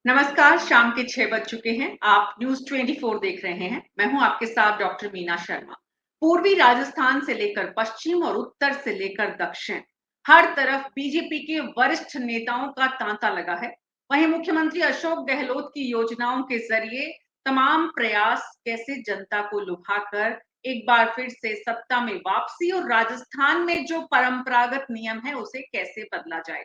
नमस्कार, शाम के 6 बज चुके हैं। आप न्यूज़ 24 देख रहे हैं। मैं हूं आपके साथ डॉक्टर मीना शर्मा। पूर्वी राजस्थान से लेकर पश्चिम और उत्तर से लेकर दक्षिण, हर तरफ बीजेपी के वरिष्ठ नेताओं का तांता लगा है। वहीं मुख्यमंत्री अशोक गहलोत की योजनाओं के जरिए तमाम प्रयास कैसे जनता को लुभाकर एक बार फिर से सत्ता में वापसी और राजस्थान में जो परंपरागत नियम है उसे कैसे बदला जाए।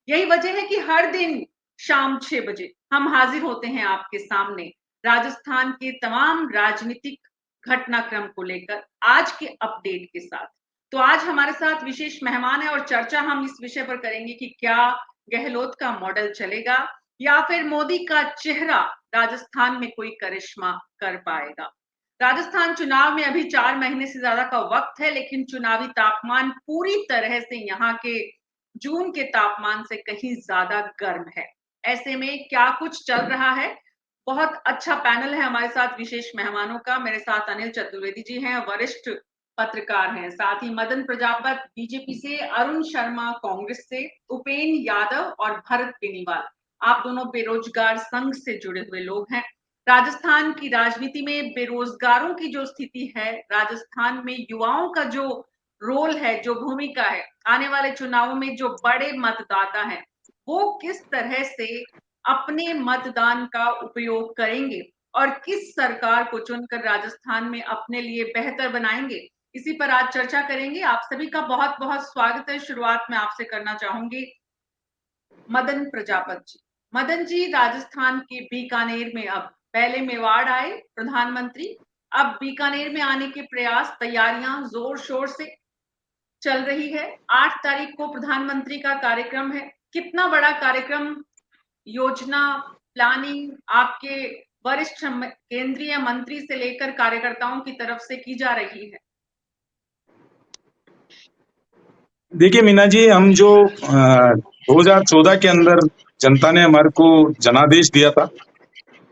यही वजह है कि हर दिन शाम 6 बजे हम हाजिर होते हैं आपके सामने राजस्थान के तमाम राजनीतिक घटनाक्रम को लेकर आज के अपडेट के साथ। तो आज हमारे साथ विशेष मेहमान है और चर्चा हम इस विषय पर करेंगे कि क्या गहलोत का मॉडल चलेगा या फिर मोदी का चेहरा राजस्थान में कोई करिश्मा कर पाएगा। राजस्थान चुनाव में अभी 4 महीने से ज्यादा का वक्त है, लेकिन चुनावी तापमान पूरी तरह से यहाँ के जून के तापमान से कहीं ज्यादा गर्म है। ऐसे में क्या कुछ चल रहा है। बहुत अच्छा पैनल है हमारे साथ विशेष मेहमानों का। मेरे साथ अनिल चतुर्वेदी जी हैं, वरिष्ठ पत्रकार हैं। साथ ही मदन प्रजापत बीजेपी से, अरुण शर्मा कांग्रेस से, उपेन यादव और भरत बेनीवाल, आप दोनों बेरोजगार संघ से जुड़े हुए लोग हैं। राजस्थान की राजनीति में बेरोजगारों की जो स्थिति है, राजस्थान में युवाओं का जो रोल है, जो भूमिका है, आने वाले चुनावों में जो बड़े मतदाता हैं वो किस तरह से अपने मतदान का उपयोग करेंगे और किस सरकार को चुनकर राजस्थान में अपने लिए बेहतर बनाएंगे, इसी पर आज चर्चा करेंगे। आप सभी का बहुत बहुत स्वागत है। शुरुआत में आपसे करना चाहूंगी मदन प्रजापत जी। मदन जी, राजस्थान के बीकानेर में अब पहले मेवाड़ आए प्रधानमंत्री, अब बीकानेर में आने के प्रयास, तैयारियां जोर शोर से चल रही है। 8 तारीख को प्रधानमंत्री का कार्यक्रम है। कितना बड़ा कार्यक्रम, योजना, प्लानिंग आपके वरिष्ठ केंद्रीय मंत्री से लेकर कार्यकर्ताओं की तरफ से की जा रही है? देखिए मीना जी, हम जो 2014 के अंदर जनता ने हमारे को जनादेश दिया था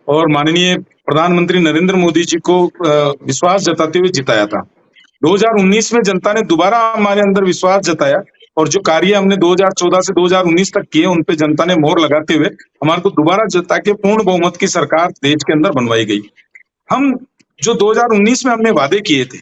और माननीय प्रधानमंत्री नरेंद्र मोदी जी को विश्वास जताते हुए जिताया था। 2019 में जनता ने दोबारा हमारे अंदर विश्वास जताया और जो कार्य हमने 2014 से 2019 तक किए उन पे जनता ने मोहर लगाते हुए हमारे को दोबारा जता के पूर्ण बहुमत की सरकार देश के अंदर बनवाई गई। हम जो 2019 में हमने वादे किए थे,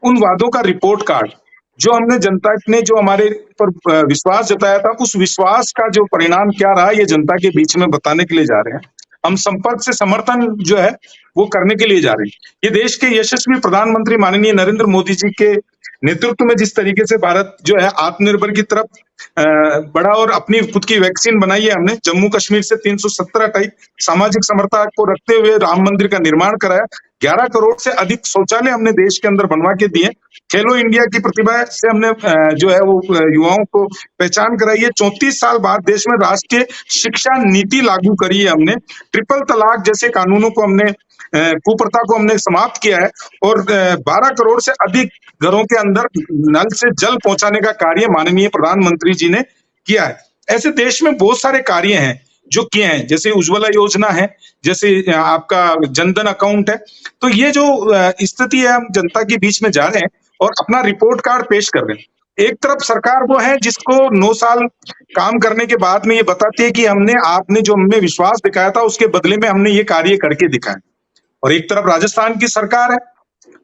उन वादों का रिपोर्ट कार्ड, जो हमने जनता ने जो हमारे पर विश्वास जताया था, उस विश्वास का जो परिणाम क्या रहा, ये जनता के बीच में बताने के लिए जा रहे हैं। हम संपर्क से समर्थन जो है वो करने के लिए जा रहे हैं। ये देश के यशस्वी प्रधानमंत्री माननीय नरेंद्र मोदी जी के नेतृत्व में जिस तरीके से भारत जो है आत्मनिर्भर की तरफ बढ़ा और अपनी खुद की वैक्सीन बनाई है, हमने जम्मू कश्मीर से 370 टाइप सामाजिक समरसता को रखते हुए राम मंदिर का निर्माण कराया, 11 करोड़ से अधिक शौचालय हमने देश के अंदर बनवा के दिए। खेलो इंडिया की प्रतिभा से हमने जो है वो युवाओं को पहचान कराई है। 34 साल बाद देश में राष्ट्रीय शिक्षा नीति लागू करी है हमने। ट्रिपल तलाक जैसे कानूनों को हमने, कुप्रथा को हमने समाप्त किया है और 12 करोड़ से अधिक घरों के अंदर नल से जल पहुंचाने का कार्य माननीय प्रधानमंत्री जी ने किया है। ऐसे देश में बहुत सारे कार्य हैं जो किए हैं, जैसे उज्ज्वला योजना है, जैसे आपका जनधन अकाउंट है। तो ये जो स्थिति है, हम जनता के बीच में जा रहे हैं और अपना रिपोर्ट कार्ड पेश कर रहे हैं। एक तरफ सरकार वो है जिसको 9 साल काम करने के बाद में ये बताती है कि आपने जो हमें विश्वास दिखाया था उसके बदले में हमने ये कार्य करके दिखाया। और एक तरफ राजस्थान की सरकार है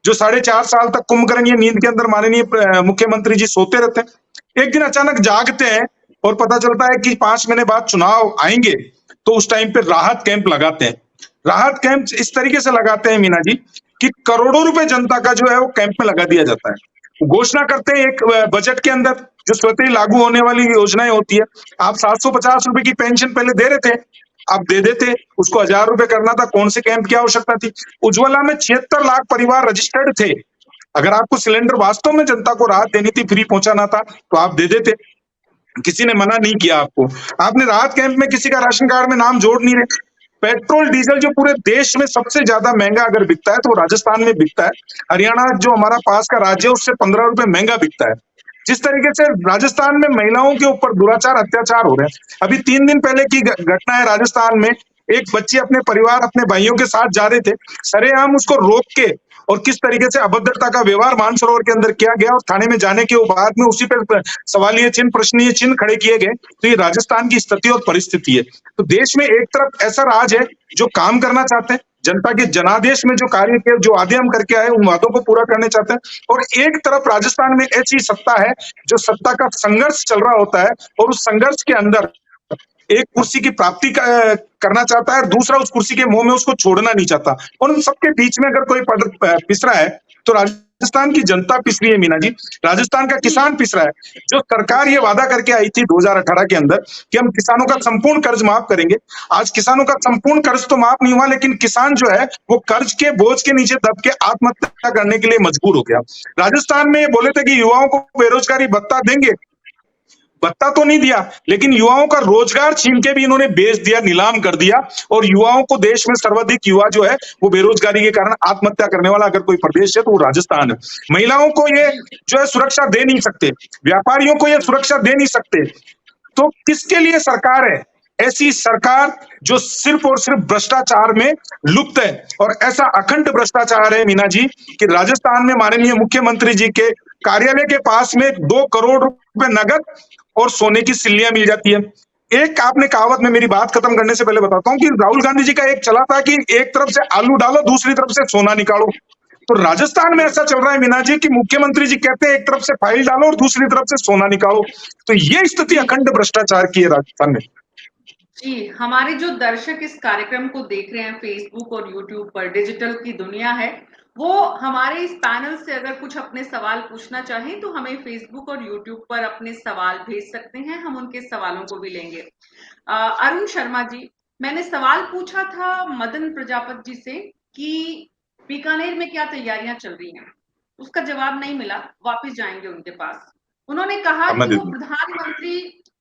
जो 4.5 साल तक कुंभकर्ण नींद के अंदर माननीय मुख्यमंत्री जी सोते रहते हैं। एक दिन अचानक जागते हैं और पता चलता है कि 5 महीने बाद चुनाव आएंगे, तो उस टाइम पे राहत कैंप लगाते हैं। राहत कैंप इस तरीके से लगाते हैं मीना जी कि करोड़ों रुपए जनता का जो है वो कैंप में लगा दिया जाता है। घोषणा करते हैं एक बजट के अंदर जो स्वतः ही लागू होने वाली योजनाएं होती है। आप 750 रुपए की पेंशन पहले दे रहे थे, आप दे देते, उसको 1000 रुपए करना था, कौन से कैंप की आवश्यकता थी। उज्ज्वला में 76 लाख परिवार रजिस्टर्ड थे। अगर आपको सिलेंडर वास्तव में जनता को राहत देनी थी, फ्री पहुंचाना था, तो आप दे देते, किसी ने मना नहीं किया आपको। आपने राहत कैंप में किसी का राशन कार्ड में नाम जोड़ नहीं रहे। पेट्रोल डीजल जो पूरे देश में सबसे ज्यादा महंगा अगर बिकता है तो वो राजस्थान में बिकता है। हरियाणा जो हमारा पास का राज्य है उससे 15 रुपए महंगा बिकता है। जिस तरीके से राजस्थान में महिलाओं के ऊपर दुराचार, अत्याचार हो रहे हैं। अभी 3 दिन पहले की घटना है, राजस्थान में एक बच्ची अपने परिवार, अपने भाइयों के साथ जा रहे थे, सरेआम उसको रोक के और किस तरीके से अभद्रता का व्यवहार मानसरोवर के अंदर किया गया और थाने में जाने के बाद में उसी पर सवालिया चिन्ह, प्रश्नीय चिन्ह खड़े किए गए। तो ये राजस्थान की स्थिति और परिस्थिति है। तो देश में एक तरफ ऐसा राज है जो काम करना चाहते हैं, जनता के जनादेश में जो कार्य किए, जो वादे हम करके आए उन वादों को पूरा करने चाहते हैं, और एक तरफ राजस्थान में ऐसी सत्ता है जो सत्ता का संघर्ष चल रहा होता है और उस संघर्ष के अंदर एक कुर्सी की प्राप्ति करना चाहता है और दूसरा उस कुर्सी के मुंह में उसको छोड़ना नहीं चाहता। और उन सबके बीच में अगर कोई पद पिस रहा है तो राजस्थान की जनता पिस रही है मीना जी, राजस्थान का किसान पिस रहा है। जो सरकार ये वादा करके आई थी 2018 के अंदर कि हम किसानों का संपूर्ण कर्ज माफ करेंगे, आज किसानों का संपूर्ण कर्ज तो माफ नहीं हुआ, लेकिन किसान जो है वो कर्ज के बोझ के नीचे दब के आत्महत्या करने के लिए मजबूर हो गया। राजस्थान में बोले थे कि युवाओं को बेरोजगारी भत्ता देंगे, भत्ता तो नहीं दिया, लेकिन युवाओं का रोजगार छीन के भी इन्होंने बेच दिया, नीलाम कर दिया। और युवाओं को, देश में सर्वाधिक युवा जो है वो बेरोजगारी के कारण आत्महत्या करने वाला अगर कोई प्रदेश है तो वो राजस्थान है। महिलाओं को ये जो है सुरक्षा दे नहीं सकते, व्यापारियों को ये सुरक्षा दे नहीं सकते, तो किसके लिए सरकार है? ऐसी सरकार जो सिर्फ और सिर्फ भ्रष्टाचार में लुप्त है। और ऐसा अखंड भ्रष्टाचार है मीना जी कि राजस्थान में माननीय मुख्यमंत्री जी के कार्यालय के पास में 2 करोड़ रुपए नगद और सोने की सिल्लियां मिल जाती है। एक आपने कहावत में, मेरी बात खत्म करने से पहले बताता हूं कि राहुल गांधी जी का एक चला था कि एक तरफ से आलू डालो, दूसरी तरफ से सोना निकालो। तो राजस्थान में ऐसा चल रहा है मीना जी कि मुख्यमंत्री जी कहते हैं एक तरफ से फाइल डालो और दूसरी तरफ से सोना निकालो। तो ये स्थिति अखंड भ्रष्टाचार की है राजस्थान में। जी, हमारे जो दर्शक इस कार्यक्रम को देख रहे हैं फेसबुक और यूट्यूब पर, डिजिटल की दुनिया है, वो हमारे इस पैनल से अगर कुछ अपने सवाल पूछना चाहें तो हमें फेसबुक और यूट्यूब पर अपने सवाल भेज सकते हैं, हम उनके सवालों को भी लेंगे। अरुण शर्मा जी, मैंने सवाल पूछा था मदन प्रजापति जी से कि बीकानेर में क्या तैयारियां चल रही हैं, उसका जवाब नहीं मिला, वापस जाएंगे उनके पास। उन्होंने कहा कि वो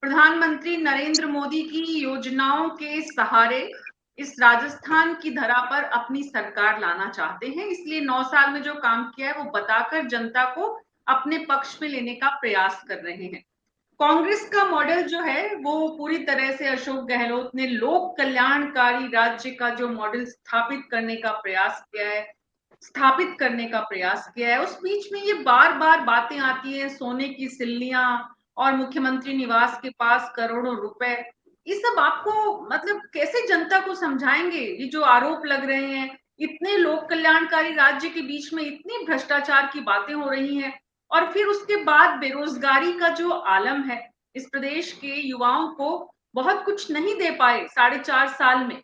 प्रधानमंत्री नरेंद्र मोदी की योजनाओं के सहारे इस राजस्थान की धरा पर अपनी सरकार लाना चाहते हैं, इसलिए 9 साल में जो काम किया है वो बताकर जनता को अपने पक्ष में लेने का प्रयास कर रहे हैं। कांग्रेस का मॉडल जो है वो पूरी तरह से अशोक गहलोत ने लोक कल्याणकारी राज्य का जो मॉडल स्थापित करने का प्रयास किया है, उस बीच में ये बार बार बातें आती है, सोने की सिल्लियां और मुख्यमंत्री निवास के पास करोड़ों रुपए, ये सब आपको मतलब कैसे जनता को समझाएंगे? ये जो आरोप लग रहे हैं, इतने लोक कल्याणकारी राज्य के बीच में इतनी भ्रष्टाचार की बातें हो रही हैं, और फिर उसके बाद बेरोजगारी का जो आलम है, इस प्रदेश के युवाओं को बहुत कुछ नहीं दे पाए 4.5 साल में।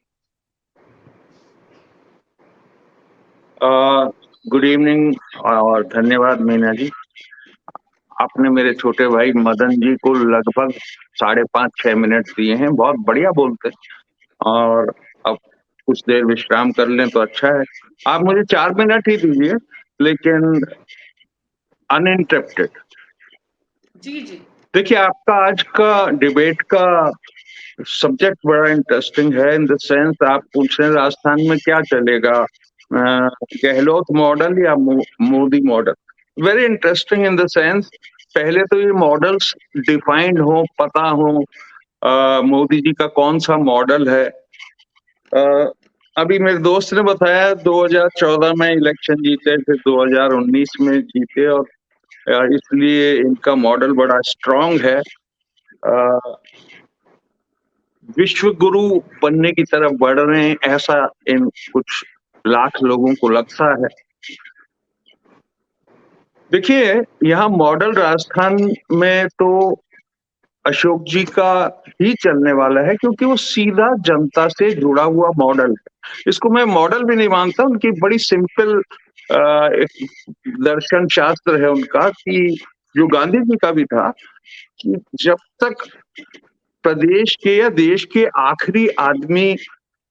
गुड इवनिंग और धन्यवाद मीना जी। आपने मेरे छोटे भाई मदन जी को लगभग 5.5-6 मिनट दिए हैं, बहुत बढ़िया बोलते हैं। और अब कुछ देर विश्राम कर लें तो अच्छा है। आप मुझे 4 मिनट ही दीजिए, लेकिन अनइंटरप्टेड। जी जी। देखिए, आपका आज का डिबेट का सब्जेक्ट बड़ा इंटरेस्टिंग है, इन द सेंस आप पूछ रहे हैं राजस्थान में क्या चलेगा, गहलोत मॉडल या Modi model. Very interesting in the sense, पहले तो ये मॉडल्स डिफाइंड हो, पता हो मोदी जी का कौन सा मॉडल है। अभी मेरे दोस्त ने बताया 2014 में इलेक्शन जीते, फिर 2019 में जीते, और इसलिए इनका मॉडल बड़ा स्ट्रांग है। विश्व गुरु बनने की तरफ बढ़ रहे हैं, ऐसा इन कुछ लाख लोगों को लगता है। देखिए, यहाँ मॉडल राजस्थान में तो अशोक जी का ही चलने वाला है, क्योंकि वो सीधा जनता से जुड़ा हुआ मॉडल है। इसको मैं मॉडल भी नहीं मानता, उनकी बड़ी सिंपल एक दर्शन शास्त्र है उनका, कि जो गांधी जी का भी था, कि जब तक प्रदेश के या देश के आखिरी आदमी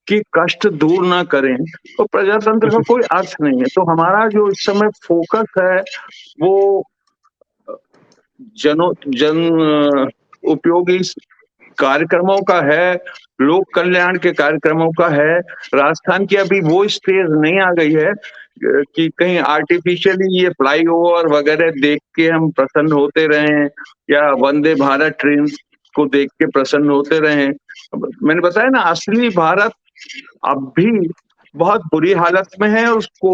के कष्ट दूर ना करें तो प्रजातंत्र का कोई अर्थ नहीं है। तो हमारा जो इस समय फोकस है वो जन उपयोगी कार्यक्रमों का है, लोक कल्याण के कार्यक्रमों का है। राजस्थान की अभी वो स्टेज नहीं आ गई है कि कहीं आर्टिफिशियली ये फ्लाईओवर वगैरह देख के हम प्रसन्न होते रहे, या वंदे भारत ट्रेन को देख के प्रसन्न होते रहे। मैंने बताया ना, असली भारत अब भी बहुत बुरी हालत में है, उसको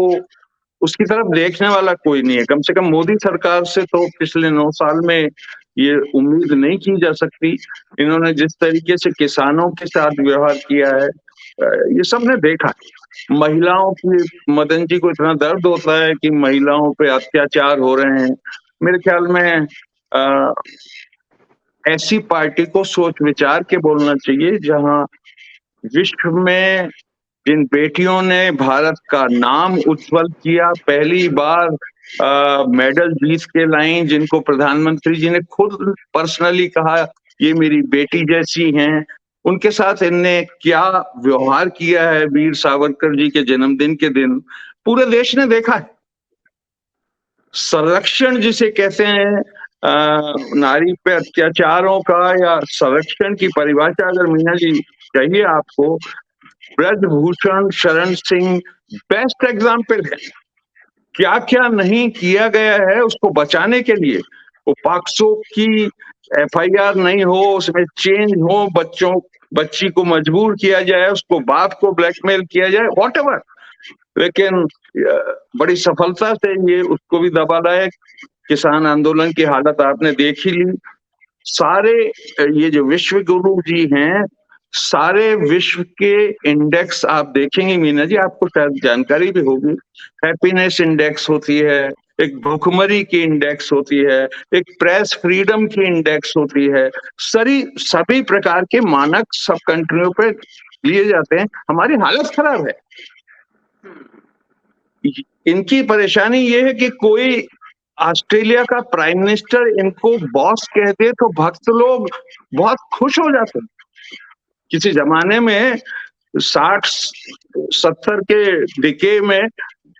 उसकी तरफ देखने वाला कोई नहीं है। कम से कम मोदी सरकार से तो पिछले 9 साल में ये उम्मीद नहीं की जा सकती। इन्होंने जिस तरीके से किसानों के साथ व्यवहार किया है, ये सबने देखा। महिलाओं की, मदन जी को इतना दर्द होता है कि महिलाओं पे अत्याचार हो रहे हैं। मेरे ख्याल में ऐसी पार्टी को सोच विचार के बोलना चाहिए, जहां विश्व में जिन बेटियों ने भारत का नाम उज्जवल किया, पहली बार मेडल जीत के लाई, जिनको प्रधानमंत्री जी ने खुद पर्सनली कहा ये मेरी बेटी जैसी हैं, उनके साथ इनने क्या व्यवहार किया है वीर सावरकर जी के जन्मदिन के दिन, पूरे देश ने देखा है। संरक्षण जिसे कहते हैं, नारी पे अत्याचारों का या संरक्षण की परिभाषा अगर मीना जी चाहिए आपको, ब्रजभूषण शरण सिंह बेस्ट एग्जाम्पल है। क्या क्या नहीं किया गया है उसको बचाने के लिए। वो पॉक्सो की FIR नहीं हो, उसमें चेंज हो, बच्ची को मजबूर किया जाए, उसको बाप को ब्लैकमेल किया जाए, व्हाटएवर, लेकिन बड़ी सफलता से ये उसको भी दबा लाए। किसान आंदोलन की हालत आपने देख ही ली। सारे ये जो विश्व गुरु जी हैं, सारे विश्व के इंडेक्स आप देखेंगे मीना जी, आपको शायद जानकारी भी होगी। हैप्पीनेस इंडेक्स होती है, एक भुखमरी की इंडेक्स होती है, एक प्रेस फ्रीडम की इंडेक्स होती है। सभी प्रकार के मानक सब कंट्रियों पे लिए जाते हैं। हमारी हालत खराब है। इनकी परेशानी ये है कि कोई ऑस्ट्रेलिया का प्राइम मिनिस्टर इनको बॉस कह दे तो भक्त लोग बहुत खुश हो जाते हैं। किसी जमाने में 60-70 के डिके में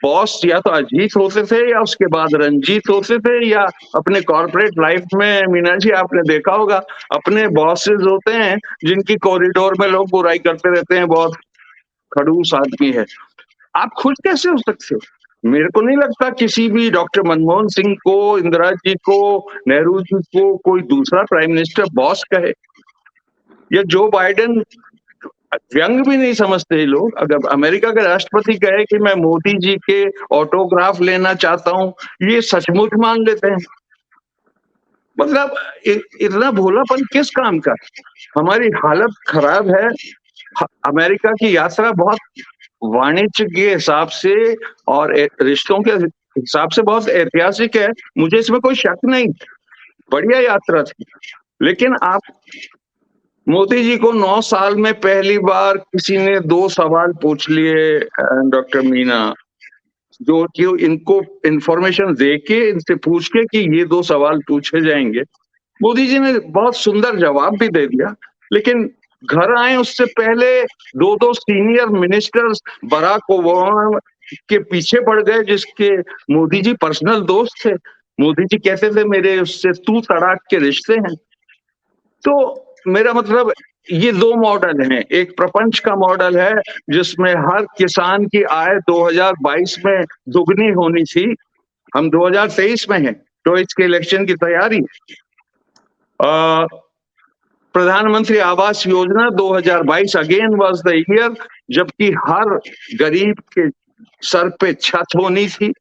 बॉस या तो अजीत होते थे या उसके बाद रंजीत होते थे, या अपने कॉर्पोरेट लाइफ में मीना जी आपने देखा होगा अपने बॉसेस होते हैं जिनकी कॉरिडोर में लोग बुराई करते रहते हैं, बहुत खड़ूस आदमी है। आप खुश कैसे हो सकते हो? मेरे को नहीं लगता किसी भी डॉक्टर मनमोहन सिंह को, इंदिरा जी को, नेहरू जी को कोई दूसरा प्राइम मिनिस्टर बॉस कहे। या जो बाइडेन, व्यंग भी नहीं समझते ये लोग। अगर अमेरिका के राष्ट्रपति कहे कि मैं मोदी जी के ऑटोग्राफ लेना चाहता हूं, ये सचमुच मान लेते हैं। मतलब इतना भोलापन किस काम का? हमारी हालत खराब है। अमेरिका की यात्रा बहुत वाणिज्य के हिसाब से और रिश्तों के हिसाब से बहुत ऐतिहासिक है, मुझे इसमें कोई शक नहीं। बढ़िया यात्रा थी, लेकिन आप मोदी जी को 9 साल में पहली बार किसी ने 2 सवाल पूछ लिए डॉक्टर मीना, जो कि इनको इंफॉर्मेशन दे के इनसे पूछ के कि ये 2 सवाल पूछे जाएंगे। मोदी जी ने बहुत सुंदर जवाब भी दे दिया, लेकिन घर आए उससे पहले 2 सीनियर मिनिस्टर्स बराक ओबामा के पीछे पड़ गए, जिसके मोदी जी पर्सनल दोस्त थे। मोदी जी कहते थे मेरे उससे तू तड़ाक के रिश्ते हैं। तो मेरा मतलब ये 2 मॉडल हैं। एक प्रपंच का मॉडल है जिसमें हर किसान की आय 2022 में दुगनी होनी थी। हम 2023 में हैं, तो इसके इलेक्शन की तैयारी। प्रधानमंत्री Awas Yojana 2022 again was the year, जबकि हर गरीब के सर पे छत होनी थी।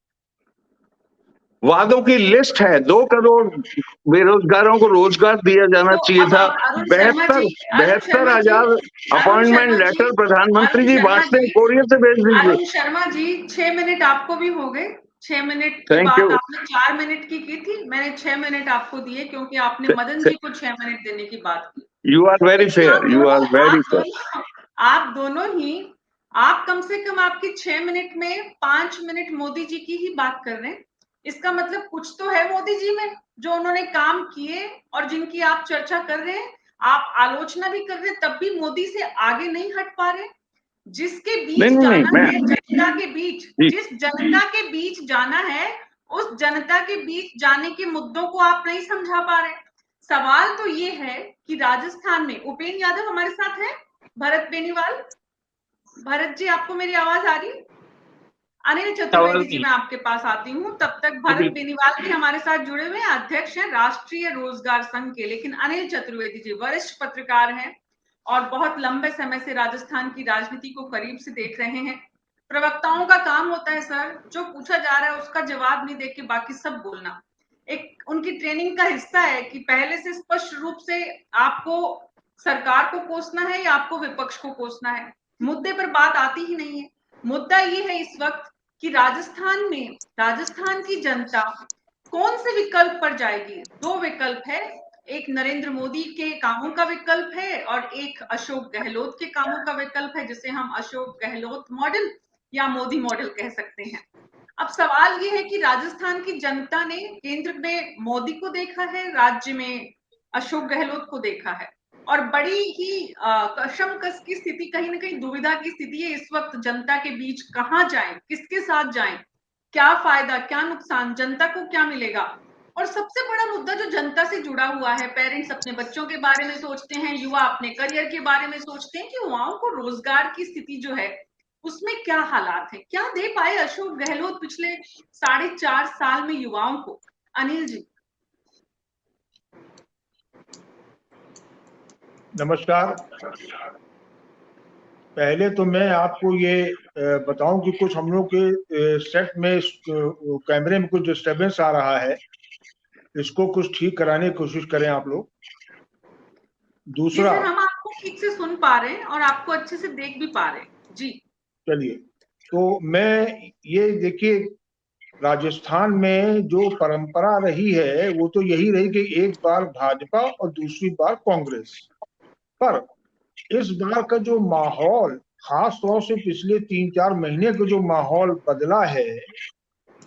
वादों की लिस्ट है, 2 करोड़ बेरोजगारों को रोजगार दिया जाना चाहिए था। 72,000 अपॉइंटमेंट लेटर प्रधानमंत्री जी बांटते हैं, कोरियर से भेज दीजिए। अरुण शर्मा जी, 6 मिनट आपको भी हो गए। 6 मिनट की बात आपने 4 मिनट की थी, मैंने 6 मिनट आपको दिए क्योंकि आपने मदन जी को 6 मिनट देने की बात की। You are very fair, you are very fair. आप दोनों ही, आप कम से कम आपकी 6 मिनट में 5 मिनट मोदी जी की ही बात कर रहे हैं। इसका मतलब कुछ तो है मोदी जी में, जो उन्होंने काम किए और जिनकी आप चर्चा कर रहे हैं, आप आलोचना भी कर रहे हैं, तब भी मोदी से आगे नहीं हट पा रहे। जिसके बीच जाना है, जनता के बीच, जिस जनता के बीच जाना है, उस जनता के बीच जाने के मुद्दों को आप नहीं समझा पा रहे। सवाल तो ये है कि राजस्थान में उपेंद्र यादव हमारे साथ है, भरत बेनीवाल। भरत जी, आपको मेरी आवाज आ रही? अनिल चतुर्वेदी जी, मैं आपके पास आती हूँ। तब तक भरत बेनीवाल भी हमारे साथ जुड़े हुए हैं, अध्यक्ष हैं राष्ट्रीय रोजगार संघ के। लेकिन अनिल चतुर्वेदी जी वरिष्ठ पत्रकार हैं और बहुत लंबे समय से राजस्थान की राजनीति को करीब से देख रहे हैं। प्रवक्ताओं का काम होता है सर, जो पूछा जा रहा है उसका जवाब नहीं देके बाकी सब बोलना। एक उनकी ट्रेनिंग का हिस्सा है कि पहले से स्पष्ट रूप से आपको सरकार को कोसना है या आपको विपक्ष को कोसना है। मुद्दे पर बात आती ही नहीं है। मुद्दा ये है इस वक्त कि राजस्थान में राजस्थान की जनता कौन से विकल्प पर जाएगी। दो विकल्प है, एक नरेंद्र मोदी के कामों का विकल्प है और एक अशोक गहलोत के कामों का विकल्प है, जिसे हम अशोक गहलोत मॉडल या मोदी मॉडल कह सकते हैं। अब सवाल ये है कि राजस्थान की जनता ने केंद्र में मोदी को देखा है, राज्य में अशोक गहलोत को देखा है, और बड़ी ही कशमकश की स्थिति, कहीं ना कहीं दुविधा की स्थिति है इस वक्त जनता के बीच। कहाँ जाएं, किसके साथ जाएं, क्या फायदा क्या नुकसान, जनता को क्या मिलेगा। और सबसे बड़ा मुद्दा जो जनता से जुड़ा हुआ है, पेरेंट्स अपने बच्चों के बारे में सोचते हैं, युवा अपने करियर के बारे में सोचते हैं कि युवाओं को रोजगार की स्थिति जो है उसमें क्या हालात है, क्या दे पाए अशोक गहलोत पिछले 4.5 साल में युवाओं को। अनिल जी। नमस्कार। पहले तो मैं आपको ये बताऊं कि कुछ हम लोग के सेट में कैमरे में कुछ डिस्टरबेंस आ रहा है, इसको कुछ ठीक कराने की कोशिश करें आप लोग। दूसरा, हम आपको ठीक से सुन पा रहे हैं और आपको अच्छे से देख भी पा रहे हैं जी। चलिए, तो मैं ये देखिए, राजस्थान में जो परंपरा रही है वो तो यही रही कि एक बार भाजपा और दूसरी बार कांग्रेस। पर इस बार का जो माहौल, खास तौर से पिछले 3-4 महीने का जो माहौल बदला है,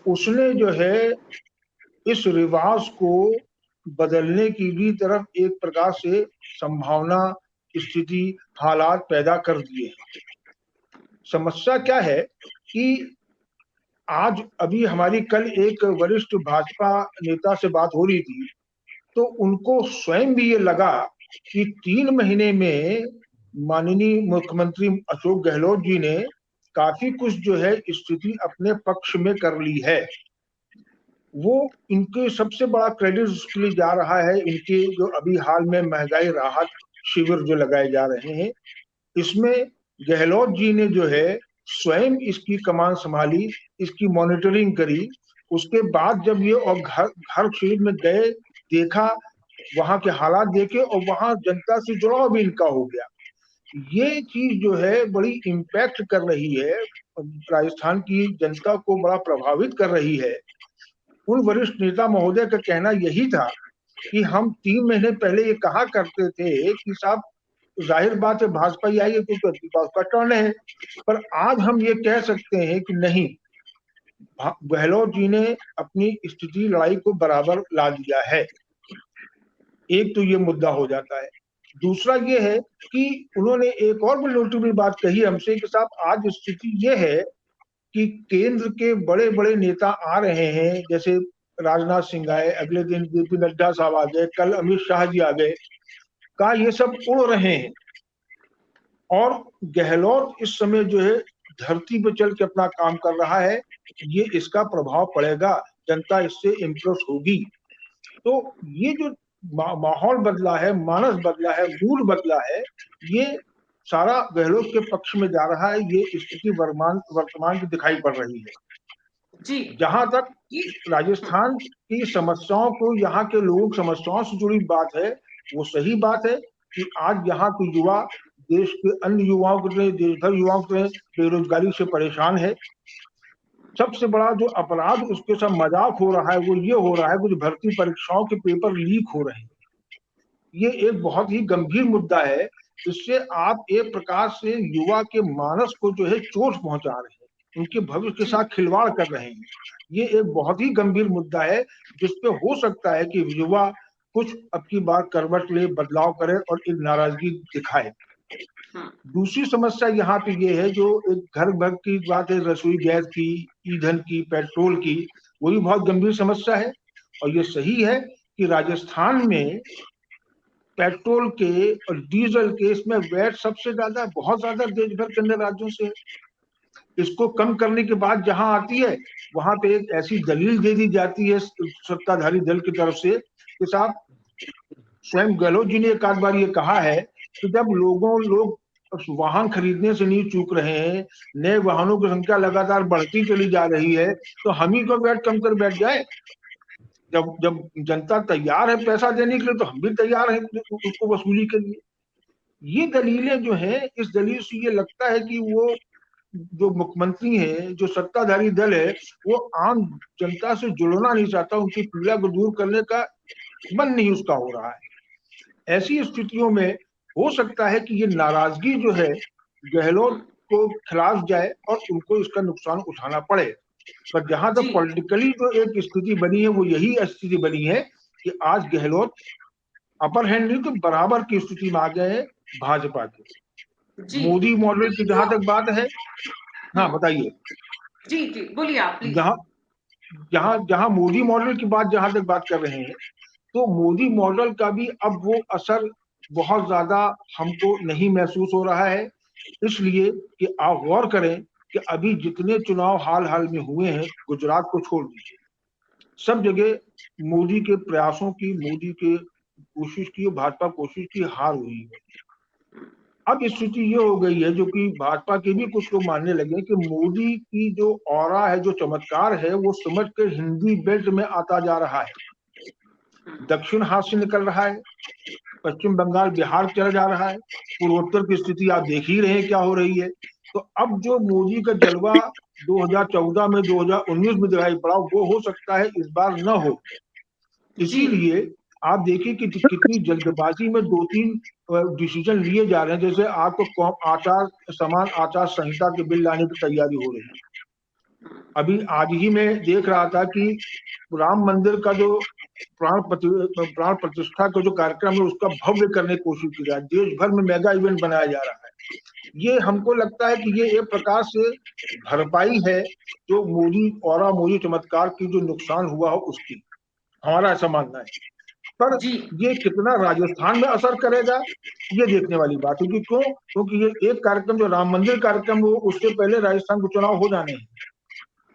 उसने जो है इस रिवाज को बदलने की भी तरफ एक प्रकार से संभावना, स्थिति, हालात पैदा कर दिए। समस्या क्या है कि आज अभी हमारी कल एक वरिष्ठ भाजपा नेता से बात हो रही थी, तो उनको स्वयं भी ये लगा कि 3 महीने में माननीय मुख्यमंत्री अशोक गहलोत जी ने काफी कुछ जो है स्थिति अपने पक्ष में कर ली है। वो इनके सबसे बड़ा क्रेडिट उसके लिए जा रहा है, इनके जो अभी हाल में महंगाई राहत शिविर जो लगाए जा रहे हैं, इसमें गहलोत जी ने जो है स्वयं इसकी कमान संभाली, इसकी मॉनिटरिंग करी। उसके बाद जब ये और घर शिविर में गए, देखा, वहां के हालात देखे और वहां जनता से जुड़ाव भी इनका हो गया। ये चीज जो है बड़ी इम्पैक्ट कर रही है, राजस्थान की जनता को बड़ा प्रभावित कर रही है। उन वरिष्ठ नेता महोदय का कहना यही था कि हम 3 महीने पहले ये कहा करते थे कि साहब जाहिर बात है भाजपा ही आएगी क्योंकि उसका टर्न है, पर आज हम ये कह सकते हैं कि नहीं, गहलोत जी ने अपनी स्थिति लड़ाई को बराबर ला दिया है। एक तो ये मुद्दा हो जाता है। दूसरा ये है कि उन्होंने एक और बड़ी नोटिबल बात कही हमसे कि साहब आज स्थिति ये है कि केंद्र के बड़े बड़े नेता आ रहे हैं, जैसे राजनाथ सिंह आए, अगले दिन जेपी नड्डा साहब आ गए, कल अमित शाह जी आ गए, का ये सब उड़ रहे हैं और गहलोत इस समय जो है धरती पे चल के अपना काम कर रहा है। ये इसका प्रभाव पड़ेगा, जनता इससे इम्प्रेस होगी। तो ये जो माहौल बदला है, मानस बदला है, मूड बदला है, ये सारा गहलोत के पक्ष में जा रहा है। ये स्थिति वर्तमान की दिखाई पड़ रही है जी। जहां तक राजस्थान की समस्याओं को, यहाँ के लोगों की समस्याओं से जुड़ी बात है, वो सही बात है कि आज यहाँ के युवा देश के अन्य युवाओं की तरह, देश भर युवाओं की तरह बेरोजगारी से परेशान है। सबसे बड़ा जो अपराध उसके साथ मजाक हो रहा है वो ये हो रहा है, कुछ भर्ती परीक्षाओं के पेपर लीक हो रहे हैं। ये एक बहुत ही गंभीर मुद्दा है। इससे आप एक प्रकार से युवा के मानस को जो है चोट पहुंचा रहे हैं, उनके भविष्य के साथ खिलवाड़ कर रहे हैं। ये एक बहुत ही गंभीर मुद्दा है जिसपे हो सकता है कि युवा कुछ अब की बार करवट ले, बदलाव करे और एक नाराजगी दिखाए। दूसरी समस्या यहाँ पे ये है, जो एक घर भर की बात है, रसोई गैस की, ईंधन की, पेट्रोल की, वो भी बहुत गंभीर समस्या है। और ये सही है कि राजस्थान में पेट्रोल के और डीजल के इसमें वैट सबसे ज्यादा, बहुत ज्यादा देश भर के अन्य राज्यों से। इसको कम करने के बाद जहां आती है वहां पे एक ऐसी दलील दे दी जाती है सत्ताधारी दल की तरफ से कि साहब, स्वयं गहलोत जी ने एक आध बार ये कहा है कि जब लोग वाहन खरीदने से नहीं चूक रहे हैं, नए वाहनों की संख्या लगातार बढ़ती चली जा रही है, तो हम ही को वैट कम कर बैठ जाए। जब जब जनता तैयार है पैसा देने के लिए, तो हम भी तैयार हैं उसको वसूली के लिए। ये दलीलें जो हैं, इस दलील से ये लगता है कि वो जो मुख्यमंत्री है, जो सत्ताधारी दल है, वो आम जनता से जुड़ना नहीं चाहता, उनकी पीड़ा को दूर करने का मन नहीं उसका हो रहा है। ऐसी स्थितियों में हो सकता है कि ये नाराजगी जो है गहलोत को खिलाफ जाए और उनको इसका नुकसान उठाना पड़े। पर जहां तक पॉलिटिकली जो एक स्थिति बनी है, वो यही स्थिति बनी है कि आज गहलोत अपर हैंड नहीं तो बराबर की स्थिति में आ गए हैं भाजपा के। मोदी मॉडल की जहां तक बात है, हाँ बताइए। जी जी बोलिए आप प्लीज। जहां मोदी मॉडल की बात जहां तक बात कर रहे हैं, तो मोदी मॉडल का भी अब वो असर बहुत ज्यादा हमको नहीं महसूस हो रहा है। इसलिए कि आप गौर करें कि अभी जितने चुनाव हाल में हुए हैं, गुजरात को छोड़ दीजिए, सब जगह मोदी के प्रयासों की, मोदी के कोशिश की, भाजपा कोशिश की हार हुई है। अब स्थिति ये हो गई है, जो कि भाजपा के भी कुछ लोग मानने लगे कि मोदी की जो ऑरा है, जो चमत्कार है, वो समझ कर हिंदी बेल्ट में आता जा रहा है। दक्षिण हाथ से निकल रहा है, पश्चिम बंगाल, बिहार चला जा रहा है, पूर्वोत्तर की स्थिति आप देख ही रहे हैं क्या हो रही है। तो अब जो मोदी का जलवा 2014 में, 2019 में दिखाई पड़ा, वो हो सकता है इस बार न हो। इसीलिए आप देखिए कि कितनी जल्दबाजी में 2-3 डिसीजन लिए जा रहे हैं। जैसे आपको समान आचार संहिता के बिल लाने की तैयारी हो रही है। अभी आज ही मैं देख रहा था कि राम मंदिर का जो प्राण प्रतिष्ठा का जो कार्यक्रम है, उसका भव्य करने की कोशिश की जा रही है। देश भर में मेगा इवेंट बनाया जा रहा है। ये हमको लगता है कि ये एक प्रकार से भरपाई है जो मोदी चमत्कार की जो नुकसान हुआ हो उसकी, हमारा ऐसा मानना है। पर ये कितना राजस्थान में असर करेगा, ये देखने वाली बात है। क्योंकि ये एक कार्यक्रम जो राम मंदिर कार्यक्रम हो, उससे पहले राजस्थान के चुनाव हो जाने हैं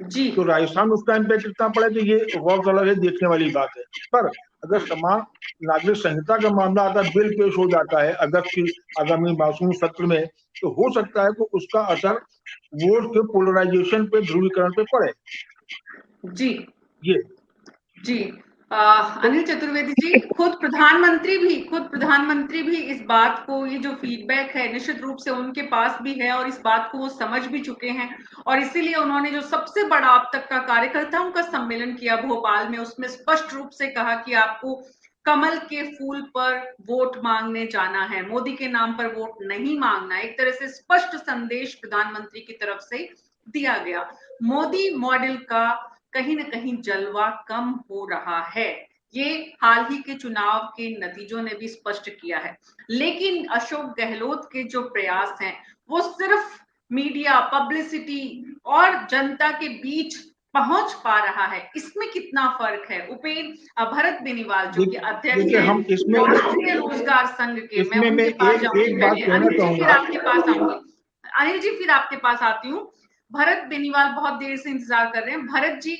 जी। तो राजस्थान में उसका इम्पैक्ट कितना पड़ेगा, ये गौरतलब है, देखने वाली बात है। पर अगर समान नागरिक संहिता का मामला आता है, बिल पेश हो जाता है अगस्त की आगामी मानसून सत्र में, तो हो सकता है कि उसका असर वोट के पोलराइजेशन पे, ध्रुवीकरण पे पड़े जी। ये जी अनिल चतुर्वेदी जी, खुद प्रधानमंत्री भी इस बात को, ये जो फीडबैक है निश्चित रूप से उनके पास भी है और इस बात को वो समझ भी चुके हैं, और इसीलिए उन्होंने जो सबसे बड़ा अब तक का कार्यकर्ताओं का सम्मेलन किया भोपाल में, उसमें स्पष्ट रूप से कहा कि आपको कमल के फूल पर वोट मांगने जाना है, मोदी के नाम पर वोट नहीं मांगना। एक तरह से स्पष्ट संदेश प्रधानमंत्री की तरफ से दिया गया। मोदी मॉडल का कहीं ना कहीं जलवा कम हो रहा है, ये हाल ही के चुनाव के नतीजों ने भी स्पष्ट किया है। लेकिन अशोक गहलोत के जो प्रयास हैं, वो सिर्फ मीडिया, पब्लिसिटी और जनता के बीच पहुंच पा रहा है, इसमें कितना फर्क है? भरत बेनीवाल जो कि अध्यक्ष हैं राष्ट्रीय रोजगार संघ के, मैं उनके पास जाऊंगी, अनिल जी फिर आपके पास आती हूँ। भरत बेनीवाल बहुत देर से इंतजार कर रहे हैं। भरत जी,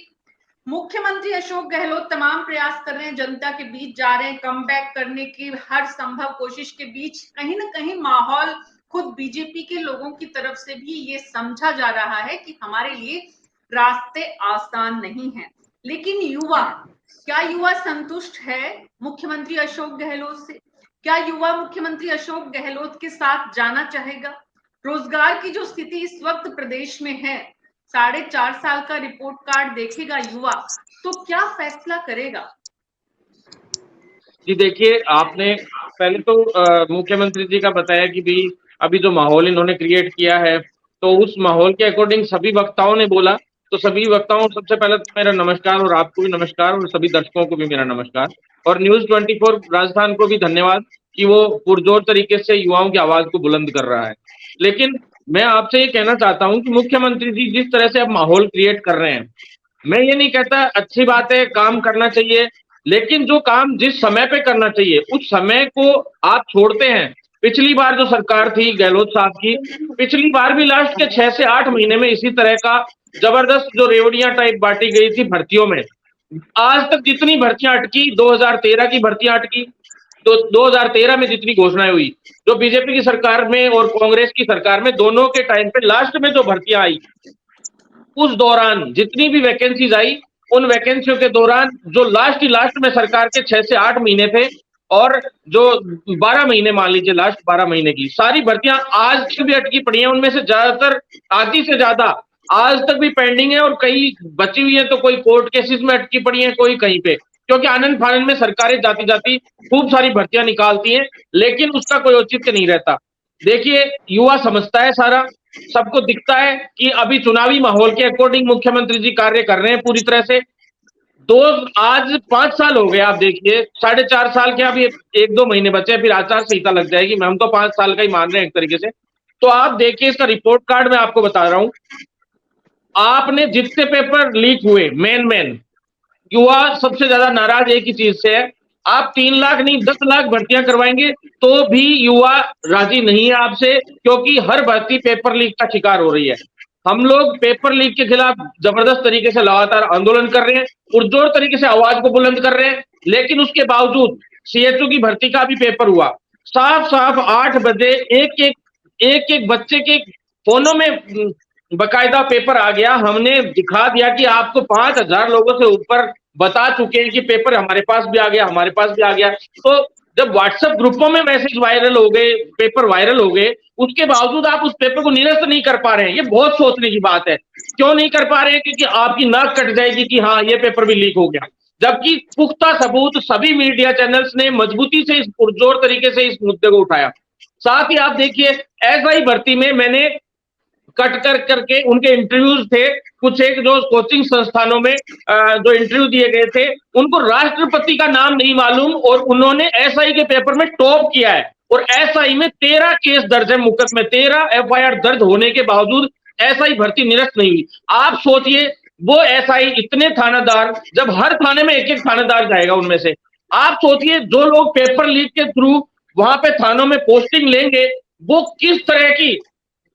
मुख्यमंत्री अशोक गहलोत तमाम प्रयास कर रहे हैं, जनता के बीच जा रहे हैं, कम बैक करने की हर संभव कोशिश के बीच कहीं ना कहीं माहौल खुद बीजेपी के लोगों की तरफ से भी ये समझा जा रहा है कि हमारे लिए रास्ते आसान नहीं हैं। लेकिन क्या युवा संतुष्ट है मुख्यमंत्री अशोक गहलोत से? क्या युवा मुख्यमंत्री अशोक गहलोत के साथ जाना चाहेगा? रोजगार की जो स्थिति इस वक्त प्रदेश में है, 4.5 साल का रिपोर्ट कार्ड देखेगा युवा, तो क्या फैसला करेगा? जी देखिए, आपने पहले तो मुख्यमंत्री जी का बताया कि भी अभी जो माहौल इन्होंने क्रिएट किया है, तो उस माहौल के अकॉर्डिंग सभी वक्ताओं ने बोला। तो सभी वक्ताओं को सबसे पहले तो मेरा नमस्कार, और आपको भी नमस्कार, और सभी दर्शकों को भी मेरा नमस्कार, और न्यूज़ 24 राजस्थान को भी धन्यवाद कि वो पुरजोर तरीके से युवाओं की आवाज को बुलंद कर रहा है। लेकिन मैं आपसे ये कहना चाहता हूं कि मुख्यमंत्री जी जिस तरह से अब माहौल क्रिएट कर रहे हैं, मैं ये नहीं कहता अच्छी बात है, काम करना चाहिए, लेकिन जो काम जिस समय पे करना चाहिए उस समय को आप छोड़ते हैं। पिछली बार जो सरकार थी गहलोत साहब की, पिछली बार भी लास्ट के 6 से 8 महीने में इसी तरह का जबरदस्त जो रेवड़ियां टाइप बांटी गई थी भर्तियों में। आज तक जितनी भर्तियां अटकी, 2013 की भर्तियां अटकी, तो 2013 में जितनी घोषणाएं हुई, जो बीजेपी की सरकार में और कांग्रेस की सरकार में दोनों के टाइम पे लास्ट में जो भर्तियां आई, उस दौरान जितनी भी वैकेंसीज आई, उन वैकेंसियों के दौरान जो लास्ट में सरकार के 6 से 8 महीने थे और जो 12 महीने मान लीजिए, लास्ट 12 महीने की सारी भर्तियां आज तक भी अटकी पड़ी हैं। उनमें से ज्यादातर, आधी से ज्यादा आज तक भी पेंडिंग है और कई बची हुई है, तो कोई कोर्ट केसेस में अटकी पड़ी है, कोई कहीं पे, क्योंकि आनंद फानंद में सरकारें जाती जाती खूब सारी भर्तियां निकालती हैं, लेकिन उसका कोई औचित्य नहीं रहता। देखिए, युवा समझता है सारा, सबको दिखता है कि अभी चुनावी माहौल के अकॉर्डिंग मुख्यमंत्री जी कार्य कर रहे हैं पूरी तरह से। तो आज 5 साल हो गए, आप देखिए, 4.5 साल के, अभी 1-2 महीने बचे हैं, फिर आचार संहिता लग जाएगी। हम तो 5 साल का ही मान रहे हैं एक तरीके से। तो आप देखिए, इसका रिपोर्ट कार्ड मैं आपको बता रहा हूं। आपने जितने पेपर लीक हुए, मेन युवा सबसे ज्यादा नाराज एक ही चीज से है, आप 3 लाख नहीं 10 लाख भर्तियां करवाएंगे तो भी युवा राजी नहीं है आपसे, क्योंकि हर भर्ती पेपर लीक का शिकार हो रही है। हम लोग पेपर लीक के खिलाफ जबरदस्त तरीके से लगातार आंदोलन कर रहे हैं, पुरजोर तरीके से आवाज को बुलंद कर रहे हैं, लेकिन उसके बावजूद सीएचओ की भर्ती का भी पेपर हुआ। साफ 8 बजे एक बच्चे के फोनों में बकायदा पेपर आ गया। हमने दिखा दिया कि आपको 5000 लोगों से ऊपर बता चुके हैं कि पेपर हमारे पास भी आ गया, हमारे पास भी आ गया। तो जब व्हाट्सएप ग्रुपों में मैसेज वायरल हो गए, पेपर वायरल हो गए, उसके बावजूद आप उस पेपर को निरस्त नहीं कर पा रहे हैं, ये बहुत सोचने की बात है। क्यों नहीं कर पा रहे हैं? क्योंकि आपकी नाक कट जाएगी कि हाँ, ये पेपर भी लीक हो गया, जबकि पुख्ता सबूत सभी मीडिया चैनल्स ने मजबूती से, इस पुरजोर तरीके से इस मुद्दे को उठाया। साथ ही आप देखिए, एसआई भर्ती में मैंने कट करके उनके इंटरव्यूज थे, कुछ एक जो कोचिंग संस्थानों में जो इंटरव्यू दिए गए थे, उनको राष्ट्रपति का नाम नहीं मालूम और उन्होंने एसआई के पेपर में टॉप किया है। और एसआई में 13 केस दर्ज है, मुकदमे 13 एफआईआर दर्ज होने के बावजूद एसआई भर्ती निरस्त नहीं हुई। आप सोचिए, वो एसआई इतने थानेदार, जब हर थाने में एक थानेदार जाएगा उनमें से, आप सोचिए जो लोग पेपर लीक के थ्रू वहां पे थानों में पोस्टिंग लेंगे, वो किस तरह की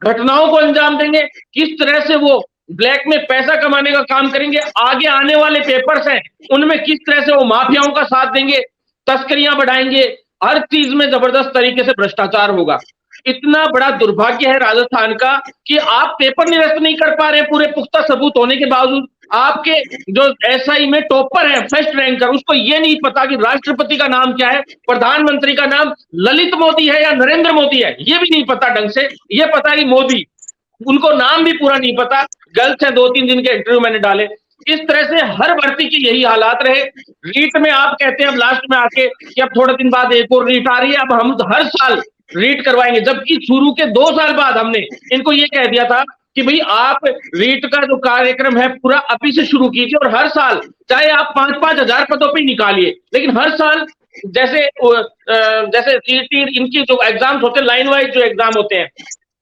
घटनाओं को अंजाम देंगे, किस तरह से वो ब्लैक में पैसा कमाने का काम करेंगे। आगे आने वाले पेपर्स हैं, उनमें किस तरह से वो माफियाओं का साथ देंगे, तस्करियां बढ़ाएंगे, हर चीज में जबरदस्त तरीके से भ्रष्टाचार होगा। इतना बड़ा दुर्भाग्य है राजस्थान का कि आप पेपर निरस्त नहीं कर पा रहे हैं पूरे पुख्ता सबूत होने के बावजूद। आपके जो एसआई में टॉपर है, फर्स्ट रैंकर, उसको ये नहीं पता कि राष्ट्रपति का नाम क्या है, प्रधानमंत्री का नाम ललित मोदी है या नरेंद्र मोदी है, ये भी नहीं पता ढंग से। ये पता है कि मोदी, उनको नाम भी पूरा नहीं पता। गलत है, 2-3 दिन के इंटरव्यू मैंने डाले। इस तरह से हर भर्ती की यही हालात रहे। रीट में आप कहते हैं अब लास्ट में आके कि अब थोड़े दिन बाद एक और रीट आ रही है, अब हम हर साल रीट करवाएंगे, जबकि शुरू के 2 साल बाद हमने इनको ये कह दिया था कि भाई आप रीट का जो कार्यक्रम है पूरा अभी से शुरू कीजिए, और हर साल चाहे आप 5-5 हजार पदों पर निकालिए, लेकिन हर साल जैसे सीटी इनकी जो एग्जाम्स होते हैं, लाइन वाइज जो एग्जाम होते हैं,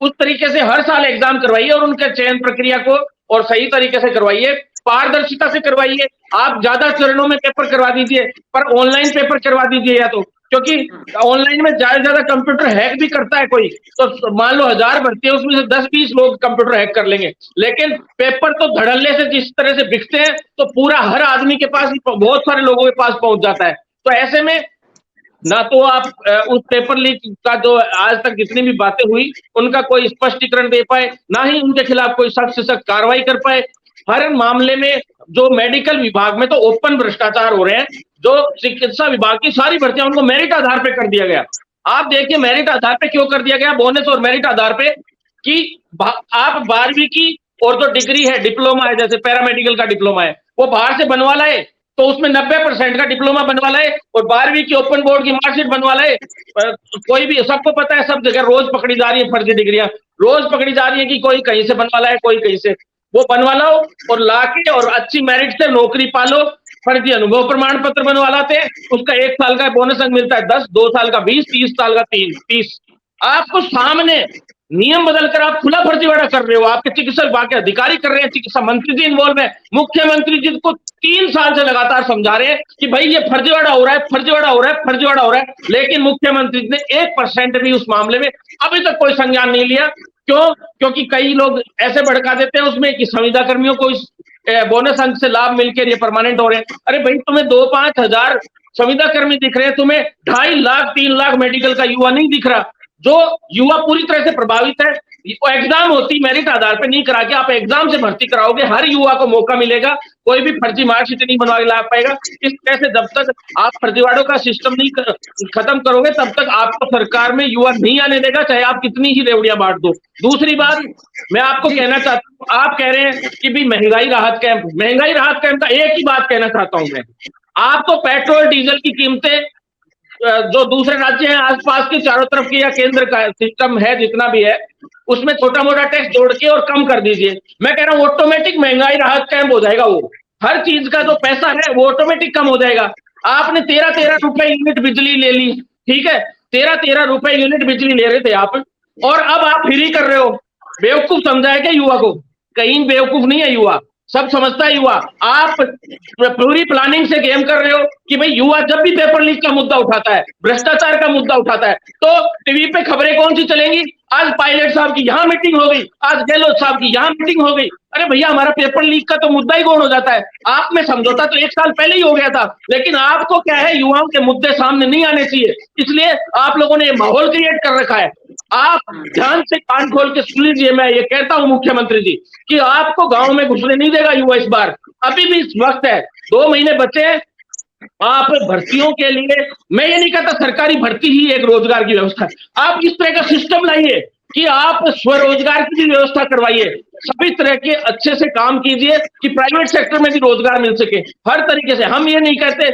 उस तरीके से हर साल एग्जाम करवाइए और उनके चयन प्रक्रिया को और सही तरीके से करवाइए, पारदर्शिता से करवाइए। आप ज्यादा चरणों में पेपर करवा दीजिए, पर ऑनलाइन पेपर करवा दीजिए, या तो क्योंकि ऑनलाइन में ज्यादा कंप्यूटर हैक भी करता है कोई, तो मान लो 1000 भर्ती है, उसमें से 10-20 लोग कंप्यूटर हैक कर लेंगे, लेकिन पेपर तो धड़ल्ले से जिस तरह से बिकते हैं, तो पूरा हर आदमी के पास, बहुत सारे लोगों के पास पहुंच जाता है। तो ऐसे में ना तो आप उस पेपर लीक का जो आज तक जितनी भी बातें हुई उनका कोई स्पष्टीकरण दे पाए, ना ही उनके खिलाफ कोई सख्त से सख्त कार्रवाई कर पाए। हर मामले में जो मेडिकल विभाग में तो ओपन भ्रष्टाचार हो रहे हैं, जो चिकित्सा विभाग की सारी भर्तियां उनको मेरिट आधार पे कर दिया गया। आप देखिए मेरिट आधार पे क्यों कर दिया गया, बोनस और मेरिट आधार पे, कि आप 12वीं की और जो डिग्री है, डिप्लोमा है, जैसे पैरामेडिकल का डिप्लोमा है, वो बाहर से बनवा लाए तो उसमें 90% का डिप्लोमा बनवा लाए, और 12वीं की ओपन बोर्ड की मार्कशीट बनवा लाए। कोई भी, सबको पता है, सब जगह रोज पकड़ी जा रही है फर्जी डिग्रियां, रोज पकड़ी जा रही है कि कोई कहीं से बनवा लाए, कोई कहीं से, वो बनवा लो और लाके और अच्छी मेरिट से नौकरी पालो। फर्जी अनुभव प्रमाण पत्र बनवा लाते हैं, उसका 1 साल का बोनस अंक मिलता है 10, 2 साल का 20, 30 साल का 30। आपको सामने नियम बदलकर आप खुला फर्जीवाड़ा कर रहे हो, आपके चिकित्सा विभाग के अधिकारी कर रहे हैं, चिकित्सा मंत्री जी इन्वॉल्व है, मुख्यमंत्री जी को 3 साल से लगातार समझा रहे हैं कि भाई ये फर्जीवाड़ा हो रहा है, फर्जीवाड़ा हो रहा है, फर्जीवाड़ा हो रहा है, लेकिन मुख्यमंत्री जी ने 1% भी उस मामले में अभी तक कोई संज्ञान नहीं लिया। क्यों? क्योंकि कई लोग ऐसे भड़का देते हैं उसमें कि संविदा कर्मियों को इस बोनस अंक से लाभ मिलकर ये परमानेंट हो रहे हैं। अरे भाई, तुम्हें 2-5 हजार संविदा कर्मी दिख रहे हैं, तुम्हें 2.5 लाख 3 लाख मेडिकल का युवा नहीं दिख रहा। जो युवा पूरी तरह से प्रभावित है, एग्जाम होती मेरिट आधार पर नहीं करा के आप एग्जाम से भर्ती कराओगे, हर युवा को मौका मिलेगा, कोई भी फर्जी मार्कशीट नहीं बनवा के ला पाएगा। इस तरह से जब तक आप फर्जीवाड़ों का सिस्टम नहीं खत्म करोगे तब तक आपको सरकार में युवा नहीं आने देगा, चाहे आप कितनी ही रेवड़ियां बांट दो। दूसरी बात मैं आपको कहना चाहता हूँ, आप कह रहे हैं कि भी महंगाई राहत कैंप का एक ही बात कहना चाहता हूं मैं, आपको पेट्रोल डीजल की कीमतें जो दूसरे राज्य हैं आसपास के चारों तरफ की या केंद्र का सिस्टम है जितना भी है उसमें छोटा मोटा टैक्स जोड़ के और कम कर दीजिए। मैं कह रहा हूं ऑटोमेटिक महंगाई राहत कैंप हो जाएगा, वो हर चीज का जो पैसा है वो ऑटोमेटिक कम हो जाएगा। आपने 13 रुपए यूनिट बिजली ले ली, ठीक है, 13 रुपए यूनिट बिजली ले रहे थे आप, और अब आप फ्री कर रहे हो। बेवकूफ समझा है क्या युवा को? कहीं बेवकूफ नहीं है युवा, सब समझता है युवा। आप पूरी प्लानिंग से गेम कर रहे हो कि भाई युवा जब भी पेपर लीक का मुद्दा उठाता है, भ्रष्टाचार का मुद्दा उठाता है, तो टीवी पे खबरें कौन सी चलेंगी? आज पायलट साहब की यहाँ मीटिंग हो गई, आज गहलोत साहब की यहाँ मीटिंग हो गई। अरे भैया हमारा पेपर लीक का तो मुद्दा ही कौन हो जाता है? आप में समझौता तो 1 साल पहले ही हो गया था, लेकिन आपको क्या है, युवाओं के मुद्दे सामने नहीं आने चाहिए, इसलिए आप लोगों ने माहौल क्रिएट कर रखा है। आप ध्यान से कान खोल के सुन लीजिए, मैं ये कहता हूं मुख्यमंत्री जी कि आपको गांव में घुसने नहीं देगा युवा इस बार, अभी भी वक्त है, 2 महीने बचे हैं। आप भर्तियों के लिए, मैं ये नहीं कहता सरकारी भर्ती ही एक रोजगार की व्यवस्था है, आप इस तरह का सिस्टम लाइए कि आप स्वरोजगार की भी व्यवस्था करवाइए, सभी तरह के अच्छे से काम कीजिए कि प्राइवेट सेक्टर में भी रोजगार मिल सके हर तरीके से। हम ये नहीं कहते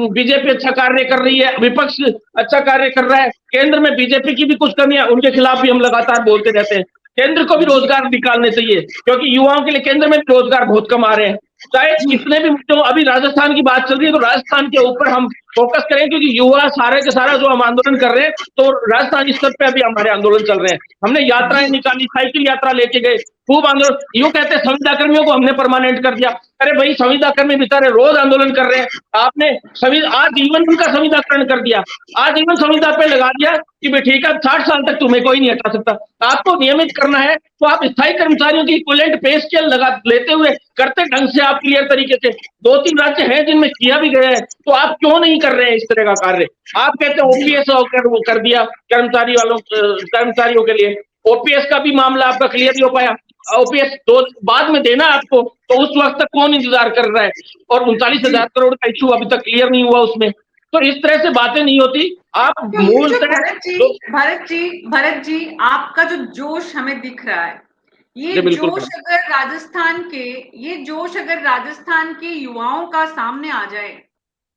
बीजेपी अच्छा कार्य कर रही है, विपक्ष अच्छा कार्य कर रहा है, केंद्र में बीजेपी की भी कुछ कमियां, उनके खिलाफ भी हम लगातार बोलते रहते हैं। केंद्र को भी रोजगार निकालने चाहिए क्योंकि युवाओं के लिए केंद्र में भी रोजगार बहुत कम आ रहे हैं। चाहे कितने भी मुद्दों, अभी राजस्थान की बात चल रही है तो राजस्थान के ऊपर हम फोकस करें क्योंकि युवा सारे के सारा जो हम आंदोलन कर रहे हैं तो राजस्थान स्तर पे अभी हमारे आंदोलन चल रहे हैं। हमने यात्राएं निकाली, साइकिल यात्रा लेके गए, खूब आंदोलन। यूं कहते हैं संविदा कर्मियों को हमने परमानेंट कर दिया, अरे भाई संविदा कर्मी बेचारे रोज आंदोलन कर रहे हैं, आपने आजीवन उनका संविदाकरण कर दिया, आजीवन संविदा पे लगा दिया कि भाई ठीक है 60 साल तक तुम्हें कोई नहीं हटा सकता। आपको नियमित करना है तो आप स्थायी कर्मचारियों की इक्विवेलेंट पे स्केल लगा लेते हुए करते ढंग से आप क्लियर तरीके से, 2-3 राज्य हैं जिनमें किया भी गया है, तो आप क्यों नहीं कर रहे हैं इस तरह का कार्य? आप कहते हैं ओपीएस वो कर दिया कर्मचारियों के लिए, ओपीएस का भी मामला आपका क्लियर नहीं हो पाया, ओपीएस तो बाद में देना आपको, तो उस वक्त तक कौन इंतजार कर रहा है? और 39,000 करोड़ का इश्यू अभी तक क्लियर नहीं हुआ उसमें, तो इस तरह से बातें नहीं होती। आप मूल भरत जी आपका जो जोश हमें दिख रहा है, ये जोश अगर राजस्थान के युवाओं का सामने आ जाए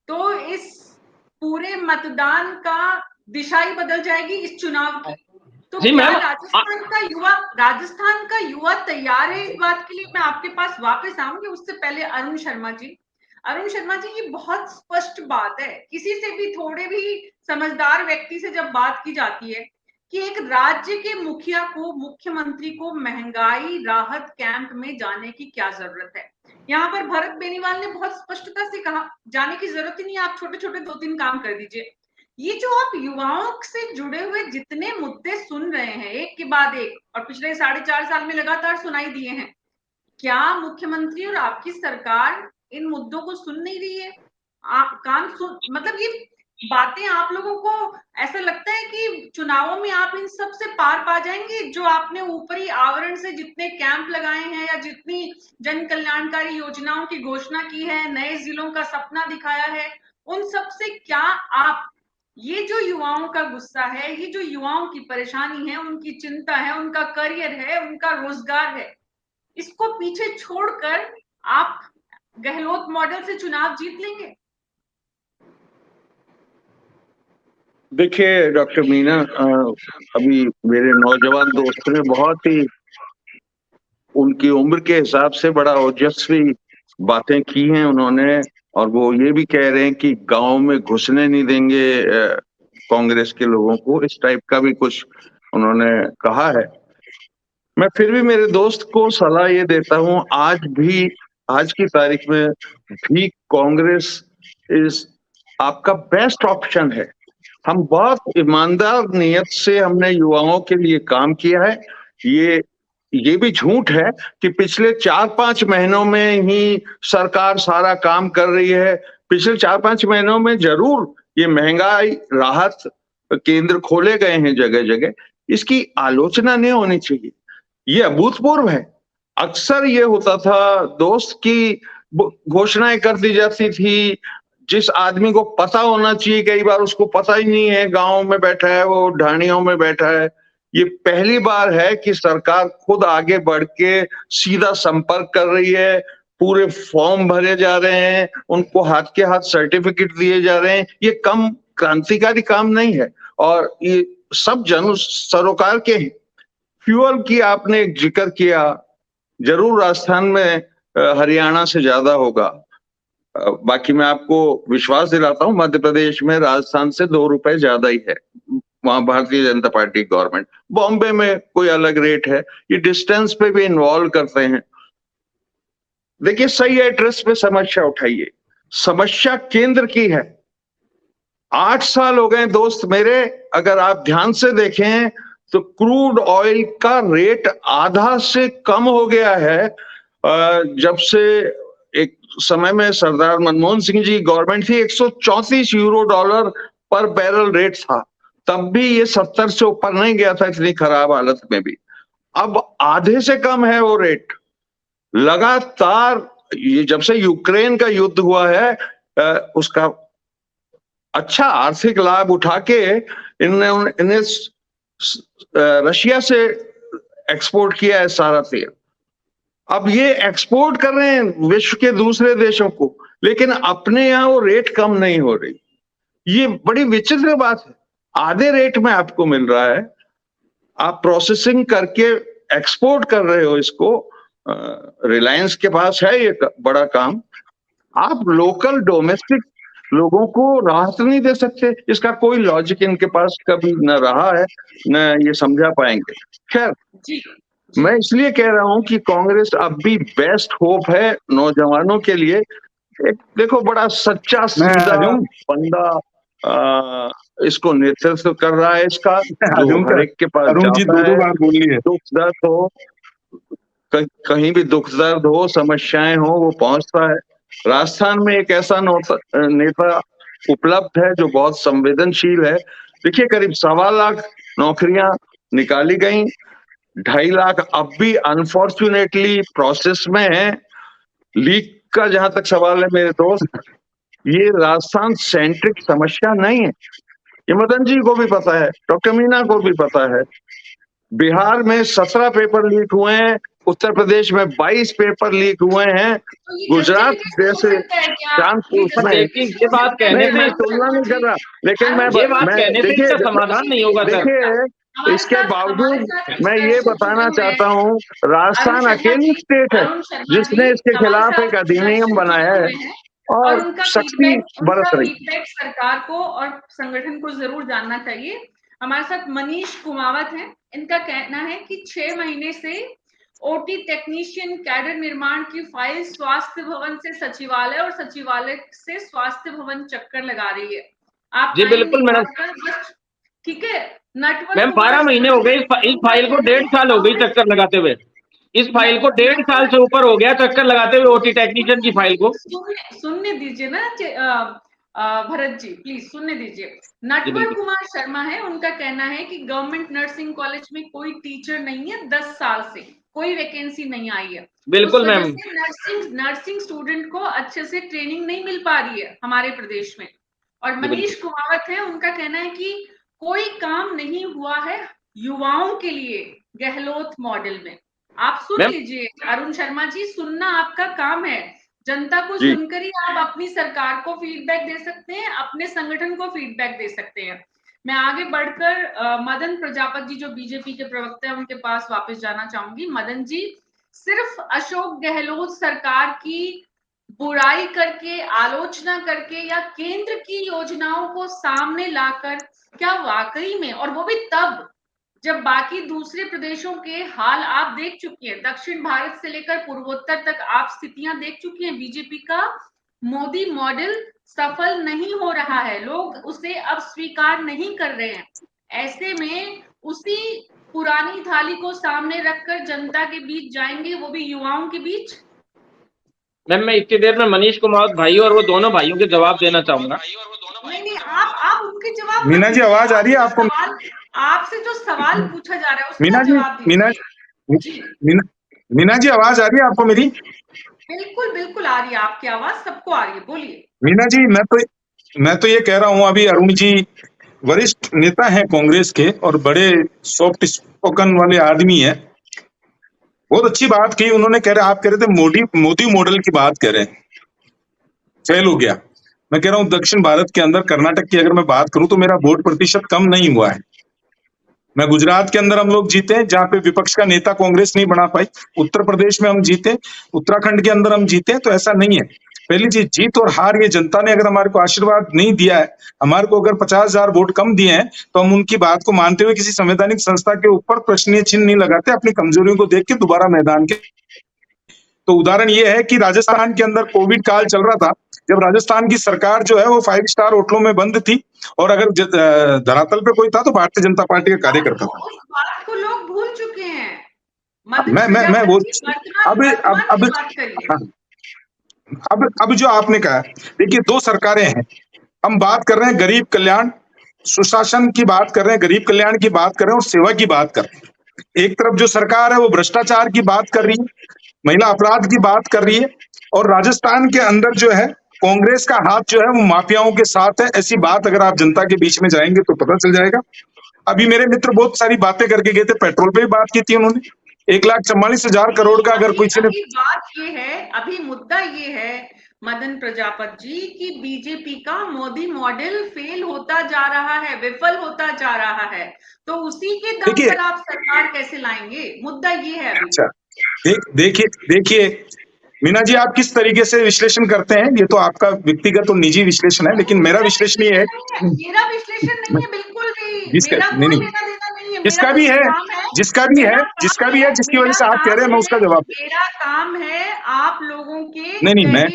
तो इस पूरे मतदान का दिशा ही बदल जाएगी इस चुनाव की। तो क्या राजस्थान का युवा तैयार है इस बात के लिए? मैं आपके पास वापस आऊंगी, उससे पहले अरुण शर्मा जी, ये बहुत स्पष्ट बात है, किसी से भी थोड़े भी समझदार व्यक्ति से जब बात की जाती है कि एक राज्य के मुखिया को, मुख्यमंत्री को महंगाई राहत कैंप में जाने की क्या जरूरत है। यहाँ पर भरत बेनीवाल ने बहुत स्पष्टता से कहा जाने की जरूरत ही नहीं, आप छोटे छोटे 2-3 काम कर दीजिए। ये जो आप युवाओं से जुड़े हुए जितने मुद्दे सुन रहे हैं एक के बाद एक, और पिछले 4.5 साल में लगातार सुनाई दिए हैं, क्या मुख्यमंत्री और आपकी सरकार इन मुद्दों को सुन नहीं रही है? आप कान सुन, मतलब ये बातें आप लोगों को ऐसा लगता है कि चुनावों में आप इन सब से पार पा जाएंगे? जो आपने ऊपरी आवरण से जितने कैंप लगाए हैं या जितनी जन कल्याणकारी योजनाओं की घोषणा की है, नए जिलों का सपना दिखाया है, उन सब से क्या आप, ये जो युवाओं का गुस्सा है, ये जो युवाओं की परेशानी है, उनकी चिंता है, उनका करियर है, उनका रोजगार है, इसको पीछे छोड़कर आप गहलोत मॉडल से चुनाव जीत लेंगे? देखिए डॉक्टर मीना, अभी मेरे नौजवान दोस्त ने बहुत ही उनकी उम्र के हिसाब से बड़ा ओजस्वी बातें की हैं उन्होंने, और वो ये भी कह रहे हैं कि गांव में घुसने नहीं देंगे कांग्रेस के लोगों को, इस टाइप का भी कुछ उन्होंने कहा है। मैं फिर भी मेरे दोस्त को सलाह ये देता हूं, आज की तारीख में भी कांग्रेस इस आपका बेस्ट ऑप्शन है। हम बहुत ईमानदार नियत से हमने युवाओं के लिए काम किया है। ये भी झूठ है कि पिछले 4-5 महीनों में ही सरकार सारा काम कर रही है। पिछले 4-5 महीनों में जरूर ये महंगाई राहत केंद्र खोले गए हैं जगह जगह, इसकी आलोचना नहीं होनी चाहिए। ये अभूतपूर्व है। अक्सर ये होता था दोस्त की घोषणाएं कर दी जाती थी, जिस आदमी को पता होना चाहिए कई बार उसको पता ही नहीं है, गांव में बैठा है, वो ढाणियों में बैठा है। ये पहली बार है कि सरकार खुद आगे बढ़ के सीधा संपर्क कर रही है, पूरे फॉर्म भरे जा रहे हैं, उनको हाथ के हाथ सर्टिफिकेट दिए जा रहे हैं। ये कम क्रांतिकारी काम नहीं है और ये सब जन सरोकार के हैं। फ्यूअल की आपने एक जिक्र किया, जरूर राजस्थान में हरियाणा से ज्यादा होगा। बाकी मैं आपको विश्वास दिलाता हूं मध्य प्रदेश में राजस्थान से 2 रुपए ज्यादा ही है, वहां भारतीय जनता पार्टी गवर्नमेंट। बॉम्बे में कोई अलग रेट है, ये डिस्टेंस पे भी इन्वॉल्व करते हैं। देखिए, सही एड्रेस पे समस्या उठाइए, समस्या केंद्र की है। 8 साल हो गए दोस्त मेरे, अगर आप ध्यान से देखें तो क्रूड ऑयल का रेट आधा से कम हो गया है। जब से एक समय में सरदार मनमोहन सिंह जी गवर्नमेंट थी, 134 यूरो डॉलर पर बैरल रेट था, तब भी ये 70 से ऊपर नहीं गया था इतनी खराब हालत में भी। अब आधे से कम है वो रेट। लगातार ये जब से यूक्रेन का युद्ध हुआ है, उसका अच्छा आर्थिक लाभ उठा के इन्हें रशिया से एक्सपोर्ट किया है सारा तेल। अब ये एक्सपोर्ट कर रहे हैं विश्व के दूसरे देशों को, लेकिन अपने यहाँ वो रेट कम नहीं हो रही। ये बड़ी विचित्र बात है। आधे रेट में आपको मिल रहा है, आप प्रोसेसिंग करके एक्सपोर्ट कर रहे हो इसको। रिलायंस के पास है ये बड़ा काम। आप लोकल डोमेस्टिक लोगों को राहत नहीं दे सकते, इसका कोई लॉजिक इनके पास कभी न रहा है, न ये समझा पाएंगे। खैर, मैं इसलिए कह रहा हूं कि कांग्रेस अब भी बेस्ट होप है नौजवानों के लिए। एक देखो, बड़ा सच्चा सीधा बंदा इसको नेतृत्व कर रहा है, इसका जो हर एक के पास जाता है, दुख दर्द हो, कहीं भी दुख दर्द हो, समस्याएं हो, वो पहुंचता है। राजस्थान में एक ऐसा नेता उपलब्ध है जो बहुत संवेदनशील है। देखिए, करीब 1.25 लाख नौकरियां निकाली गई, 2.5 लाख अब भी अनफॉर्चुनेटली प्रोसेस में है। लीक का जहां तक सवाल है मेरे दोस्त, ये राजस्थान सेंट्रिक समस्या नहीं है, ये मदन जी को भी पता है, डॉक्टर मीना को भी पता है। बिहार में 17 पेपर लीक हुए हैं, उत्तर प्रदेश में 22 पेपर लीक हुए हैं, गुजरात जैसे कानपुर में। ये बात कहने मैं तुलना नहीं कर रहा, लेकिन मैं देखिए समाधान नहीं होगा। देखिए, इसके बावजूद मैं ये बताना चाहता हूँ, राजस्थान अकेली स्टेट है जिसने इसके खिलाफ एक अधिनियम बनाया है और सख्ती बरत रही। सरकार को और संगठन को जरूर जानना चाहिए। हमारे साथ मनीष कुमावत हैं, इनका कहना है कि 6 महीने से ओटी टेक्नीशियन कैडर निर्माण की फाइल स्वास्थ्य भवन से सचिवालय और सचिवालय से स्वास्थ्य भवन चक्कर लगा रही है। आप जी बिल्कुल मैडम, ठीक है। नेटवर्क मैम 12 महीने हो गए इस फाइल को, 1.5 साल हो गई चक्कर लगाते हुए। इस फाइल को 1.5 साल से ऊपर हो गया चक्कर लगाते हुए ओटी टेक्नीशियन की फाइल को। सुनने दीजिए ना भरत जी, प्लीज सुनने दीजिए। नटवर कुमार शर्मा है, उनका कहना है कि गवर्नमेंट नर्सिंग कॉलेज में कोई टीचर नहीं है, 10 साल से कोई वैकेंसी नहीं आई है। बिल्कुल मैम, नर्सिंग स्टूडेंट को अच्छे से ट्रेनिंग नहीं मिल पा रही है हमारे प्रदेश में। और मनीष कुमावत है, उनका कहना है कि कोई काम नहीं हुआ है युवाओं के लिए गहलोत मॉडल में। आप सुन लीजिए अरुण शर्मा जी, सुनना आपका काम है। जनता को सुनकर ही आप अपनी सरकार को फीडबैक दे सकते हैं, अपने संगठन को फीडबैक दे सकते हैं। मैं आगे बढ़कर मदन प्रजापति जी जो बीजेपी के प्रवक्ता हैं उनके पास वापस जाना चाहूंगी। मदन जी, सिर्फ अशोक गहलोत सरकार की बुराई करके, आलोचना करके या केंद्र की योजनाओं को सामने लाकर क्या वाकई में, और वो भी तब जब बाकी दूसरे प्रदेशों के हाल आप देख चुके हैं, दक्षिण भारत से लेकर पूर्वोत्तर तक आप स्थितियां देख चुके हैं, बीजेपी का मोदी मॉडल सफल नहीं हो रहा है, लोग उसे अब स्वीकार नहीं कर रहे हैं। ऐसे में उसी पुरानी थाली को सामने रखकर जनता के बीच जाएंगे, वो भी युवाओं के बीच। मैम मैं इतनी देर में मनीष कुमार भाई और वो दोनों भाइयों के जवाब देना चाहूंगा। नहीं, आप उनके जवाब मीना जी, आवाज आ रही है आपको? आपसे जो सवाल पूछा जा रहा है उसका मीना जी, जवाब दीजिए। जी मीना जी, आवाज आ रही है आपको मेरी? बिल्कुल बिल्कुल आ रही है, आपकी आवाज सबको आ रही है, बोलिए। मीना जी, मैं तो ये कह रहा हूँ, अभी अरुण जी वरिष्ठ नेता हैं कांग्रेस के और बड़े सॉफ्ट स्पोकन वाले आदमी है। बहुत अच्छी बात की उन्होंने, आप कह रहे थे मोदी मॉडल की बात कह रहे हैं, फेल हो गया। मैं कह रहा हूँ दक्षिण भारत के अंदर कर्नाटक की अगर मैं बात करूं तो मेरा वोट प्रतिशत कम नहीं हुआ है। मैं गुजरात के अंदर हम लोग जीते जहां पे विपक्ष का नेता कांग्रेस नहीं बना पाई, उत्तर प्रदेश में हम जीते, उत्तराखंड के अंदर हम जीते। तो ऐसा नहीं है। पहली चीज, जीत और हार ये जनता ने अगर हमारे को आशीर्वाद नहीं दिया है, हमारे को अगर 50,000 वोट कम दिए हैं, तो हम उनकी बात को मानते हुए किसी संवैधानिक संस्था के ऊपर प्रश्नीय चिन्ह नहीं लगाते, अपनी कमजोरियों को देख के दोबारा मैदान के। तो उदाहरण ये है कि राजस्थान के अंदर कोविड काल चल रहा था, जब राजस्थान की सरकार जो है वो 5 स्टार होटलों में बंद थी और अगर धरातल पे कोई था तो भारतीय जनता पार्टी का कार्यकर्ता था। उस बात को लोग भूल चुके हैं। मैं वो अब जो आपने कहा, देखिए 2 सरकारें हैं। हम बात कर रहे हैं गरीब कल्याण, सुशासन की बात कर रहे हैं, गरीब कल्याण की बात कर रहे हैं और सेवा की बात कर रहे हैं। एक तरफ जो सरकार है वो भ्रष्टाचार की बात कर रही है, महिला अपराध की बात कर रही है, और राजस्थान के अंदर जो है कांग्रेस का हाथ जो है वो माफियाओं के साथ है। ऐसी बात अगर आप जनता के बीच में जाएंगे तो पता चल जाएगा। अभी मेरे मित्र बहुत सारी बातें करके गए थे, पेट्रोल पे भी बात की थी उन्होंने। 1,44,000 करोड़ का अगर कोई अभी बात ये है, अभी मुद्दा ये है मदन प्रजापति जी की बीजेपी का मोदी मॉडल फेल होता जा रहा है, विफल होता जा रहा है, तो उसी के दम पर आप सरकार कैसे लाएंगे? मुद्दा ये है अभी। अच्छा, देखिए मीना जी, आप किस तरीके से विश्लेषण करते हैं ये तो आपका व्यक्तिगत और निजी विश्लेषण है, लेकिन मेरा विश्लेषण ये है, मेरा विश्लेषण नहीं है बिल्कुल भी, जिसका नहीं, जिसका भी है, जिसका भी है, जिसकी वजह से आप कह रहे हैं, मैं उसका जवाब। मेरा काम है आप लोगों के नहीं, मैं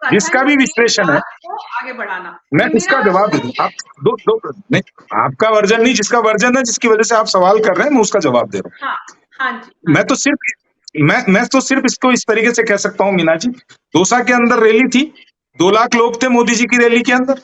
जिसका भी विश्लेषण है आगे बढ़ाना, मैं उसका जवाब दे दूं। आप दो नहीं, आपका वर्जन नहीं, जिसका वर्जन है, जिसकी वजह से आप सवाल कर रहे हैं, मैं उसका जवाब दे रहा हूँ। हाँ जी। मैं तो सिर्फ इसको इस तरीके से कह सकता हूँ मीना जी, दौसा के अंदर रैली थी, 2 लाख लोग थे मोदी जी की रैली के अंदर।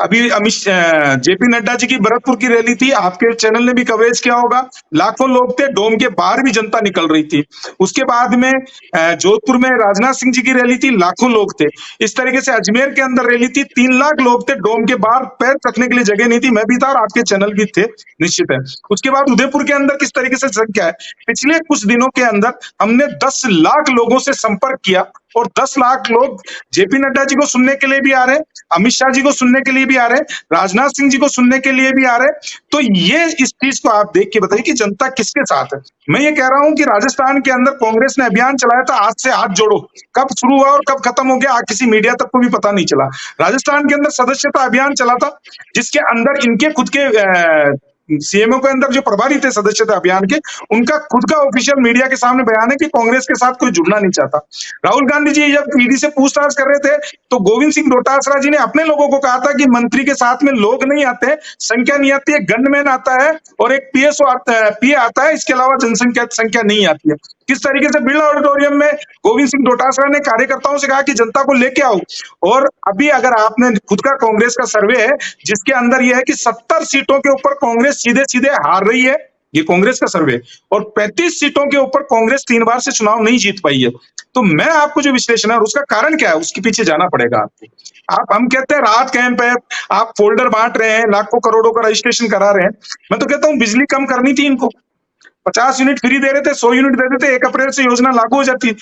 अभी जेपी नड्डा जी की भरतपुर की रैली थी, आपके चैनल ने भी कवरेज किया होगा, लाखों लोग थे, डोम के बाहर भी जनता निकल रही थी। उसके बाद में जोधपुर में राजनाथ सिंह जी की रैली थी, लाखों लोग थे। इस तरीके से अजमेर के अंदर रैली थी, 3 लाख लोग थे, डोम के बाहर पैर रखने के लिए जगह नहीं थी, मैं भी था और आपके चैनल भी थे, निश्चित है। उसके बाद उदयपुर के अंदर किस तरीके से संख्या है, पिछले कुछ दिनों के अंदर हमने 10 लाख लोगों से संपर्क किया और 10 लाख लोग जेपी नड्डा जी को सुनने के लिए भी आ रहे हैं, अमित शाह जी को सुनने के लिए भी आ रहे हैं, राजनाथ सिंह जी को सुनने के लिए भी आ रहे हैं। तो ये इस चीज को आप देख के बताइए कि जनता किसके साथ है। मैं ये कह रहा हूं कि राजस्थान के अंदर कांग्रेस ने अभियान चलाया था, आज से हाथ जोड़ो, कब शुरू हुआ और कब खत्म हो गया किसी मीडिया तक को भी पता नहीं चला। राजस्थान के अंदर सदस्यता अभियान चला था, जिसके अंदर इनके खुद के सीएमओ के अंदर जो प्रभारी थे सदस्यता अभियान के, उनका खुद का ऑफिशियल मीडिया के सामने बयान है कि कांग्रेस के साथ कोई जुड़ना नहीं चाहता। राहुल गांधी जी जब ईडी से पूछताछ कर रहे थे तो गोविंद सिंह डोटासरा जी ने अपने लोगों को कहा था कि मंत्री के साथ में लोग नहीं आते, संख्या नहीं आती है, गनमैन आता है और एक पीएसओ पीए आता है, इसके अलावा संख्या नहीं आती है। किस तरीके से बिरला ऑडिटोरियम में गोविंद सिंह डोटासरा ने कार्यकर्ताओं से कहा कि जनता को लेके आओ। और अभी अगर आपने खुद का कांग्रेस का सर्वे है जिसके अंदर यह है कि 70 सीटों के ऊपर कांग्रेस सीधे सीधे हार रही है, ये कांग्रेस का सर्वे, और 35 सीटों के ऊपर कांग्रेस 3 बार से चुनाव नहीं जीत पाई है। तो मैं आपको जो विश्लेषण है उसका कारण क्या है उसके पीछे जाना पड़ेगा आपको। हम कहते हैं राहत कैंप है, आप फोल्डर बांट रहे हैं, लाखों करोड़ों का रजिस्ट्रेशन करा रहे हैं। मैं तो कहता हूं बिजली कम करनी थी इनको, 50 यूनिट फ्री दे रहे थे, 100 यूनिट दे देते, 1 अप्रैल से योजना लागू हो जाती।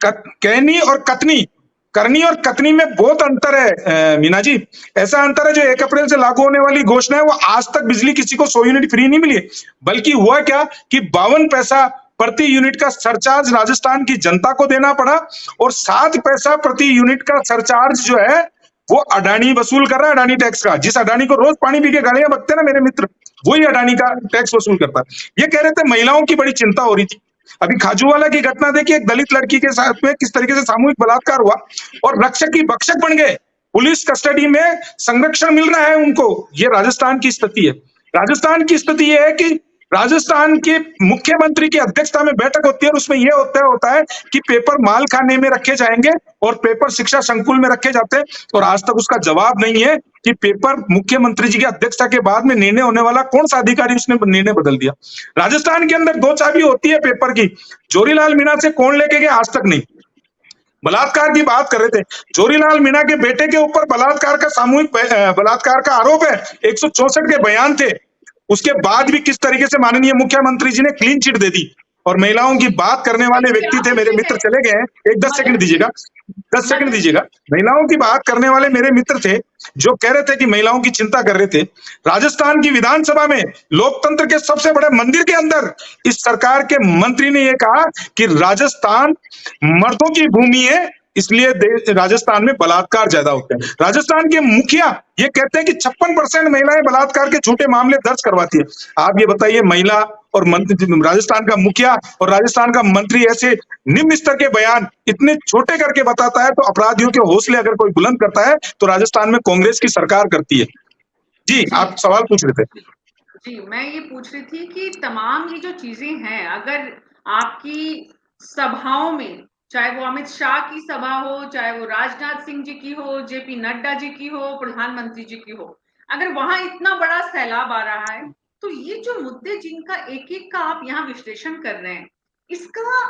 कहनी और कतनी, करनी और कतनी में बहुत अंतर है मीना जी। ऐसा अंतर है जो 1 अप्रैल से लागू होने वाली घोषणा है वो आज तक बिजली किसी को 100 यूनिट फ्री नहीं मिली, बल्कि हुआ क्या कि 52 पैसा प्रति यूनिट का सरचार्ज राजस्थान की जनता को देना पड़ा और 7 पैसा प्रति यूनिट का सरचार्ज जो है वो अडानी वसूल कर रहा है, अडानी टैक्स का। जिस अडानी को रोज पानी पी के गालियां बकते ना मेरे मित्र, वही अडानी का टैक्स वसूल करता है। ये कह रहे थे महिलाओं की बड़ी चिंता हो रही थी। अभी खाजूवाला की घटना देखिए, एक दलित लड़की के साथ में किस तरीके से सामूहिक बलात्कार हुआ और रक्षक की भक्षक बन गए, पुलिस कस्टडी में संरक्षण मिल रहा है उनको। ये राजस्थान की स्थिति है। राजस्थान की स्थिति यह है कि राजस्थान के मुख्यमंत्री की अध्यक्षता में बैठक होती है और उसमें यह होता है कि पेपर माल खाने में रखे जाएंगे और पेपर शिक्षा संकुल में रखे जाते हैं, और आज तक उसका जवाब नहीं है कि पेपर मुख्यमंत्री जी की अध्यक्षता के बाद में निर्णय होने वाला कौन सा अधिकारी उसने निर्णय बदल दिया। राजस्थान के अंदर दो चाबी होती है पेपर की, जोरीलाल मीणा से कौन लेके गया आज तक नहीं। बलात्कार की बात कर रहे थे, जोरीलाल मीणा के बेटे के ऊपर बलात्कार का सामूहिक बलात्कार का आरोप है, 164 के बयान थे, उसके बाद भी किस तरीके से माननीय मुख्यमंत्री जी ने क्लीन चिट दे दी। और महिलाओं की बात करने वाले व्यक्ति थे, मेरे मित्र चले गए हैं, एक 10 सेकंड दीजिएगा, 10 सेकंड दीजिएगा। महिलाओं की बात करने वाले मेरे मित्र थे जो कह रहे थे कि महिलाओं की चिंता कर रहे थे। राजस्थान की विधानसभा में लोकतंत्र के सबसे बड़े मंदिर के अंदर इस सरकार के मंत्री ने यह कहा कि राजस्थान मर्दों की भूमि है, इसलिए राजस्थान में बलात्कार ज्यादा होते हैं। राजस्थान के मुखिया ये कहते हैं कि 56% महिलाएं बलात्कार के झूठे मामले दर्ज करवाती है। आप ये बताइए, महिला और राजस्थान का मुखिया और राजस्थान का मंत्री ऐसे निम्न स्तर के बयान इतने छोटे करके बताता है, तो अपराधियों के हौसले अगर कोई बुलंद करता है तो राजस्थान में कांग्रेस की सरकार करती है। जी, आप सवाल पूछ रहे थे। जी, मैं ये पूछ रही थी कि तमाम ये जो चीजें हैं, अगर आपकी सभाओं में, चाहे वो अमित शाह की सभा हो, चाहे वो राजनाथ सिंह जी की हो, जेपी नड्डा जी की हो, प्रधानमंत्री जी की हो, अगर वहां इतना बड़ा सैलाब आ रहा है, तो ये जो मुद्दे जिनका एक एक का आप यहाँ विश्लेषण कर रहे हैं, इसका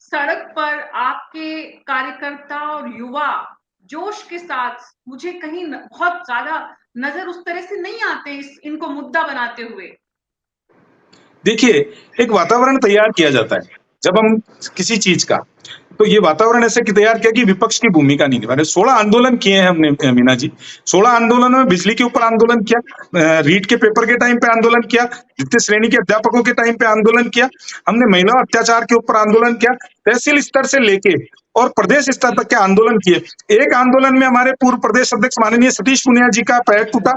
सड़क पर आपके कार्यकर्ता और युवा जोश के साथ मुझे कहीं बहुत ज्यादा नजर उस तरह से नहीं आते इनको मुद्दा बनाते हुए। देखिए, एक वातावरण तैयार किया जाता है जब हम किसी चीज का, तो ये वातावरण ऐसे कि तैयार किया कि विपक्ष की भूमिका नहीं निभा रहे। 16 आंदोलन किए हैं हमने मीना जी, 16 आंदोलनों में बिजली के ऊपर आंदोलन किया, रीट के पेपर के टाइम पे आंदोलन किया, द्वितीय श्रेणी के अध्यापकों के टाइम पे आंदोलन किया, हमने महिला अत्याचार के ऊपर आंदोलन किया, तहसील स्तर से लेके और प्रदेश स्तर तक के आंदोलन किए। एक आंदोलन में हमारे पूर्व प्रदेश अध्यक्ष माननीय सतीश पुनिया जी का पैर टूटा,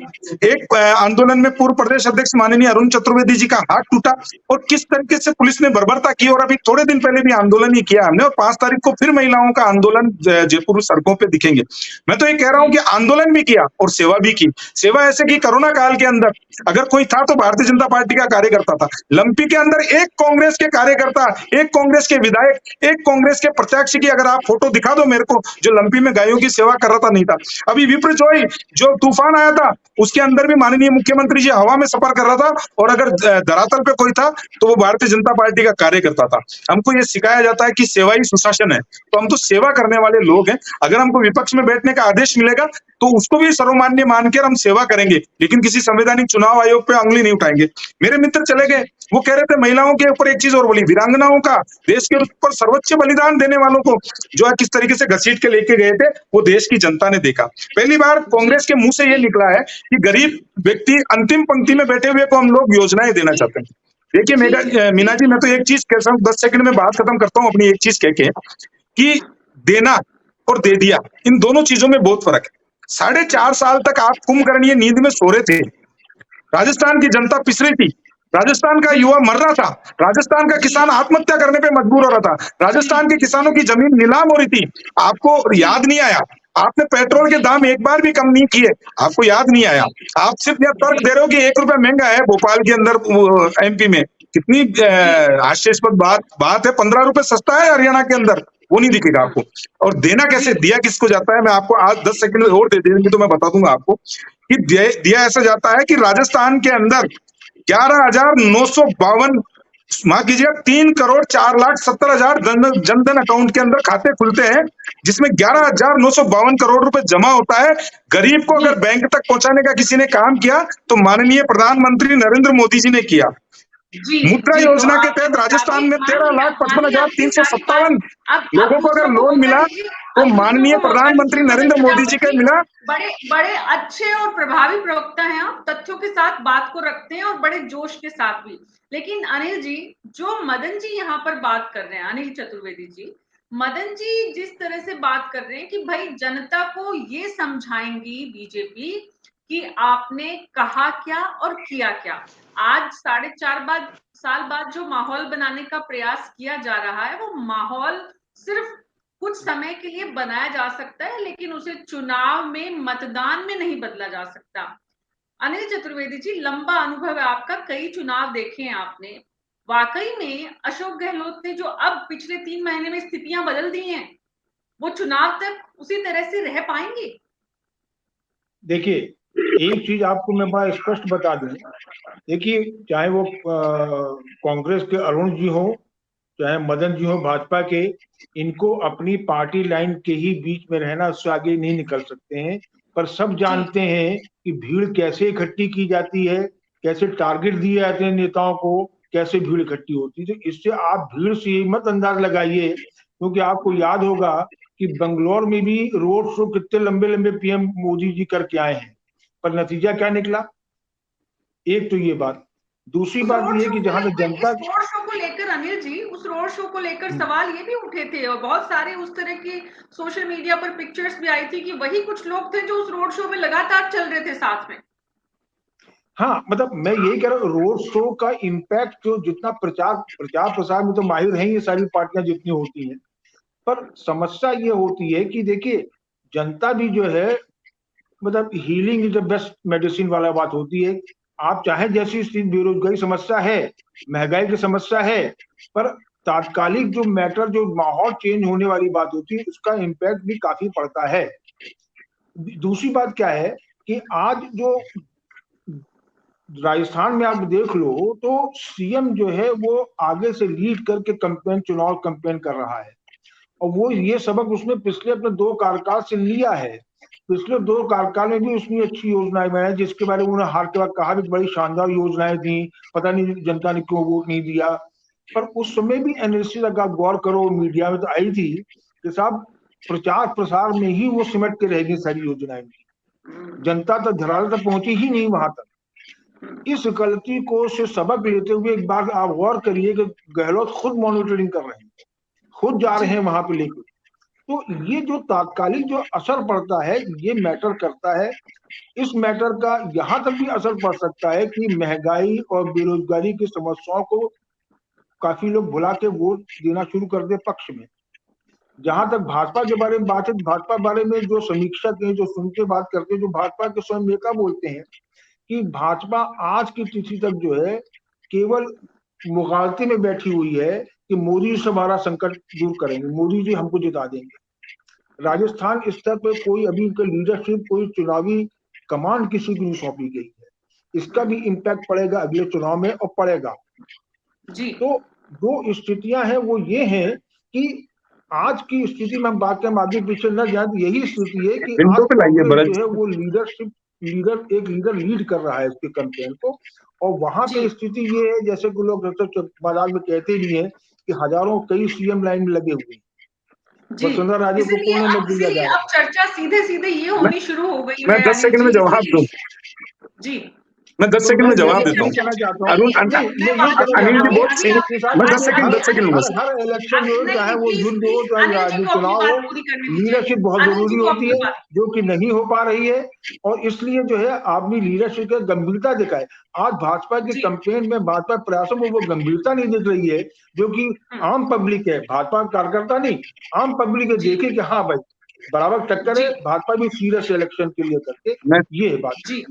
एक आंदोलन में पूर्व प्रदेश अध्यक्ष माननीय अरुण चतुर्वेदी जी का हाथ टूटा, और किस तरीके से पुलिस ने बर्बरता की। और अभी थोड़े दिन पहले भी आंदोलन ही किया हमने, और 5 तारीख को फिर महिलाओं का आंदोलन जयपुर सड़कों पे दिखेंगे। मैं तो ये कह रहा हूं कि आंदोलन भी किया और सेवा भी की। सेवा ऐसे कि कोरोना काल के अंदर अगर कोई था तो भारतीय जनता पार्टी का कार्यकर्ता था। लंपी के अंदर एक कांग्रेस के कार्यकर्ता, एक कांग्रेस के विधायक, एक कांग्रेस के प्रत्याशी की अगर आप फोटो दिखा दो मेरे को, जो लंपी में गायों की सेवा कर रहा था, नहीं था। अभी विप्र जोई जो तूफान आया था उसके अंदर भी माननीय मुख्यमंत्री जी हवा में सफर कर रहा था, और अगर धरातल पे कोई था तो वो भारतीय जनता पार्टी का कार्यकर्ता था। हमको ये सिखाया जाता है कि सेवा ही सुशासन है, तो हम तो सेवा करने वाले लोग हैं। अगर हमको विपक्ष में बैठने का आदेश मिलेगा तो उसको भी सर्वमान्य मानकर हम सेवा करेंगे, लेकिन किसी संवैधानिक चुनाव आयोग पे उंगली नहीं उठाएंगे। मेरे मित्र चले गए, वो कह रहे थे महिलाओं के ऊपर एक चीज और बोली, वीरांगनाओं का, देश के ऊपर सर्वोच्च बलिदान देने वालों को जो है किस तरीके से घसीट के लेके गए थे, वो देश की जनता ने देखा। पहली बार कांग्रेस के मुंह से ये निकला है कि गरीब व्यक्ति अंतिम पंक्ति में बैठे हुए को हम लोग योजनाएं देना चाहते हैं। देखिए मीना जी, मैं तो एक चीज कह रहा हूँ, 10 सेकंड में बात खत्म करता हूँ अपनी एक चीज कह के, कि देना और दे दिया, इन दोनों चीजों में बहुत फर्क है। 4.5 साल तक आप कुंभकर्णीय नींद में सो रहे थे, राजस्थान की जनता पिस रही थी, राजस्थान का युवा मर रहा था, राजस्थान का किसान आत्महत्या करने पे मजबूर हो रहा था, राजस्थान के किसानों की जमीन नीलाम हो रही थी। आपको याद नहीं आया, आपने पेट्रोल के दाम एक बार भी कम नहीं किए, आपको याद नहीं आया। आप सिर्फ यह तर्क दे रहे हो कि 1 रुपया महंगा है भोपाल के अंदर, एमपी में। कितनी हास्यास्पद बात है, 15 रुपए सस्ता है हरियाणा के अंदर, वो नहीं दिखेगा आपको। और देना कैसे, दिया किसको जाता है, मैं आपको आज 10 सेकंड और दे देंगे तो मैं बता दूंगा आपको कि दिया ऐसा जाता है कि राजस्थान के अंदर 11,952, माफ कीजिएगा, 3,04,70,000 जनधन अकाउंट के अंदर खाते खुलते हैं, जिसमें 11,952 करोड़ रुपए जमा होता है। गरीब को अगर बैंक तक पहुंचाने का किसी ने काम किया तो माननीय प्रधानमंत्री नरेंद्र मोदी जी ने किया। मुद्रा योजना के तहत राजस्थान में 13,55,357 लोगों को अगर लोन मिला तो माननीय प्रधानमंत्री नरेंद्र मोदी जी का मिला। बड़े अच्छे और प्रभावी प्रवक्ता हैं आप, तथ्यों के साथ बात को रखते हैं और बड़े जोश के साथ भी। लेकिन अनिल जी, जो मदन जी यहाँ पर बात कर रहे हैं, अनिल चतुर्वेदी जी, मदन जी जिस तरह से बात कर रहे हैं कि भाई जनता को ये समझाएंगी बीजेपी कि आपने कहा क्या और किया क्या। आज 4.5 साल बाद जो माहौल बनाने का प्रयास किया जा रहा है, वो माहौल सिर्फ कुछ समय के लिए बनाया जा सकता है, लेकिन उसे चुनाव में, मतदान में नहीं बदला जा सकता। अनिल चतुर्वेदी जी, लंबा अनुभव है आपका, कई चुनाव देखे हैं आपने। वाकई में अशोक गहलोत ने जो अब पिछले 3 महीने में स्थितियां बदल दी हैं, वो चुनाव तक उसी तरह से रह पाएंगे? देखिए, एक चीज आपको मैं बड़ा स्पष्ट बता दूं। देखिए, चाहे वो कांग्रेस के अरुण जी हो, चाहे मदन जी हो भाजपा के, इनको अपनी पार्टी लाइन के ही बीच में रहना, उससे आगे नहीं निकल सकते हैं। पर सब जानते हैं कि भीड़ कैसे इकट्ठी की जाती है, कैसे टारगेट दिए जाते हैं नेताओं को, कैसे भीड़ इकट्ठी होती है। तो इससे आप भीड़ से ही मत अंदाज लगाइए, क्योंकि आपको याद होगा कि बंगलौर में भी रोड शो कितने लंबे लंबे पीएम मोदी जी करके आए हैं, पर नतीजा क्या निकला। एक तो ये बात। दूसरी बात ये है कि जहां तक जनता रोड शो को लेकर अनिल जी, उस रोड शो को लेकर सवाल ये भी उठे थे और बहुत सारे उस तरह की सोशल मीडिया पर पिक्चर्स भी आई थी कि वही कुछ लोग थे जो उस रोड शो में लगातार चल रहे थे साथ में। हाँ, मतलब मैं यही कह रहा हूँ, रोड शो का इम्पैक्ट जो जितना प्रचार प्रसार में तो माहिर हैं ये सारी पार्टियां जितनी होती हैं, पर समस्या ये होती है कि देखिए, जनता भी जो है, मतलब healing is the best medicine वाला बात होती है। आप चाहे जैसी स्थिति, बेरोजगारी समस्या है, महंगाई की समस्या है, पर तात्कालिक जो मैटर, जो माहौल चेंज होने वाली बात होती है, उसका इम्पैक्ट भी काफी पड़ता है। दूसरी बात क्या है कि आज जो राजस्थान में आप देख लो तो सीएम जो है वो आगे से लीड करके चुनाव कैंपेन कर रहा है, और वो ये सबक उसने पिछले अपने 2 कार्यकाल से लिया है। पिछले 2 कार्यकाल में भी उसने अच्छी योजनाएं बनाई, जिसके बारे में उन्होंने हार के बाद कहा भी बड़ी शानदार योजनाएं थी, पता नहीं जनता ने क्यों वोट नहीं दिया। पर उस समय भी एनालिसिस अगर आप गौर करो, मीडिया में तो आई थी कि साहब प्रचार प्रसार में ही वो सिमट के रह गई सारी योजनाएं, जनता तक धरातल तक पहुंची ही नहीं वहां तक। इस गलती को से सबक लेते हुए एक बार आप गौर करिए कि गहलोत खुद मॉनिटरिंग कर रहे हैं, खुद जा रहे हैं वहां पे लेकर। तो ये जो तात्कालिक जो असर पड़ता है, ये मैटर करता है। इस मैटर का यहां तक भी असर पड़ सकता है कि महंगाई और बेरोजगारी की समस्याओं को काफी लोग भुला के वोट देना शुरू कर दे पक्ष में। जहां तक भाजपा के बारे में बात है, भाजपा बारे में जो समीक्षक हैं, जो सुन के बात करते हैं, जो भाजपा के स्वयं नेता बोलते हैं कि भाजपा आज की तिथि तक जो है केवल मुगालते में बैठी हुई है कि मोदी जी से हमारा संकट दूर करेंगे, मोदी जी हमको जिता देंगे। राजस्थान स्तर पर कोई अभी का लीडरशिप, कोई चुनावी कमान किसी को नहीं सौंपी गई है। इसका भी इम्पैक्ट पड़ेगा अगले चुनाव में, और पड़ेगा जी। तो जो स्थितियां हैं वो ये हैं कि आज की स्थिति में हम बात करें, आगे पीछे न जाए, तो यही स्थिति है कि आज कांग्रेस जो है वो एक लीडर लीड कर रहा है इसके कैंपेन को, और वहां पे स्थिति ये है जैसे कि लोग बाजार में कहते भी हैं कि हजारों कई सीएम लाइन में लगे हुए हैं। वसुंधरा राजे को कौन न दिया जाए। अब चर्चा सीधे सीधे ये होनी शुरू हो गई है। मैं 10 सेकंड में जवाब दूं। जी, मैं 10 सेकंड में जवाब देता हूँ। अरुण अनिल जी बहुत सीनियर, मैं 10 सेकंड में बस। हर इलेक्शन में चाहे वो युद्ध हो चाहे चुनाव हो, लीडरशिप बहुत जरूरी होती है, जो कि नहीं हो पा रही है, और इसलिए जो है आदमी लीडरशिप की गंभीरता दिखाए। आज भाजपा के कैंपेन में, भाजपा प्रयासों में वो गंभीरता नहीं दिख रही है जो कि आम पब्लिक है, भाजपा कार्यकर्ता नहीं, आम पब्लिक है, देखे कि हाँ भाई बराबर टक्कर है, भाजपा भी सीरियस इलेक्शन के लिए करके, ये बात। जी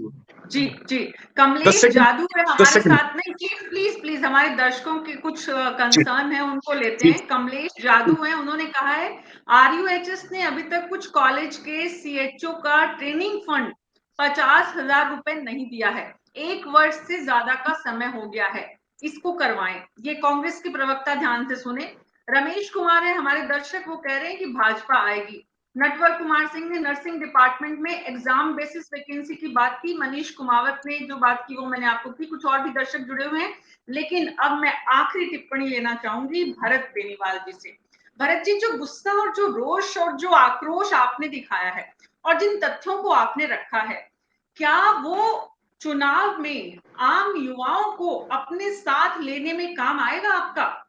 जी जी। कमलेश जादू है हमारे साथ में। प्लीज प्लीज हमारे दर्शकों के कुछ कंसर्न है, उनको लेते हैं। कमलेश जादू है, उन्होंने कहा है आरयूएचएस ने अभी तक कुछ कॉलेज के सीएचओ का ट्रेनिंग फंड 50,000 रुपए नहीं दिया है, 1 वर्ष से ज्यादा का समय हो गया है, इसको करवाएं। ये कांग्रेस के प्रवक्ता, ध्यान से सुने। रमेश कुमार है हमारे दर्शक, वो कह रहे हैं कि भाजपा आएगी। नटवर कुमार सिंह ने नर्सिंग डिपार्टमेंट में एग्जाम बेसिस वैकेंसी की बात की। मनीष कुमावत ने जो बात की वो मैंने आपको की। कुछ और भी दर्शक जुड़े हुए हैं, लेकिन अब मैं आखिरी टिप्पणी लेना चाहूंगी भरत बेनीवाल जी से। भरत जी, जो गुस्सा और जो रोष और जो आक्रोश आपने दिखाया है और जिन तथ्यों को आपने रखा है, क्या वो चुनाव में आम युवाओं को अपने साथ लेने में काम आएगा आपका?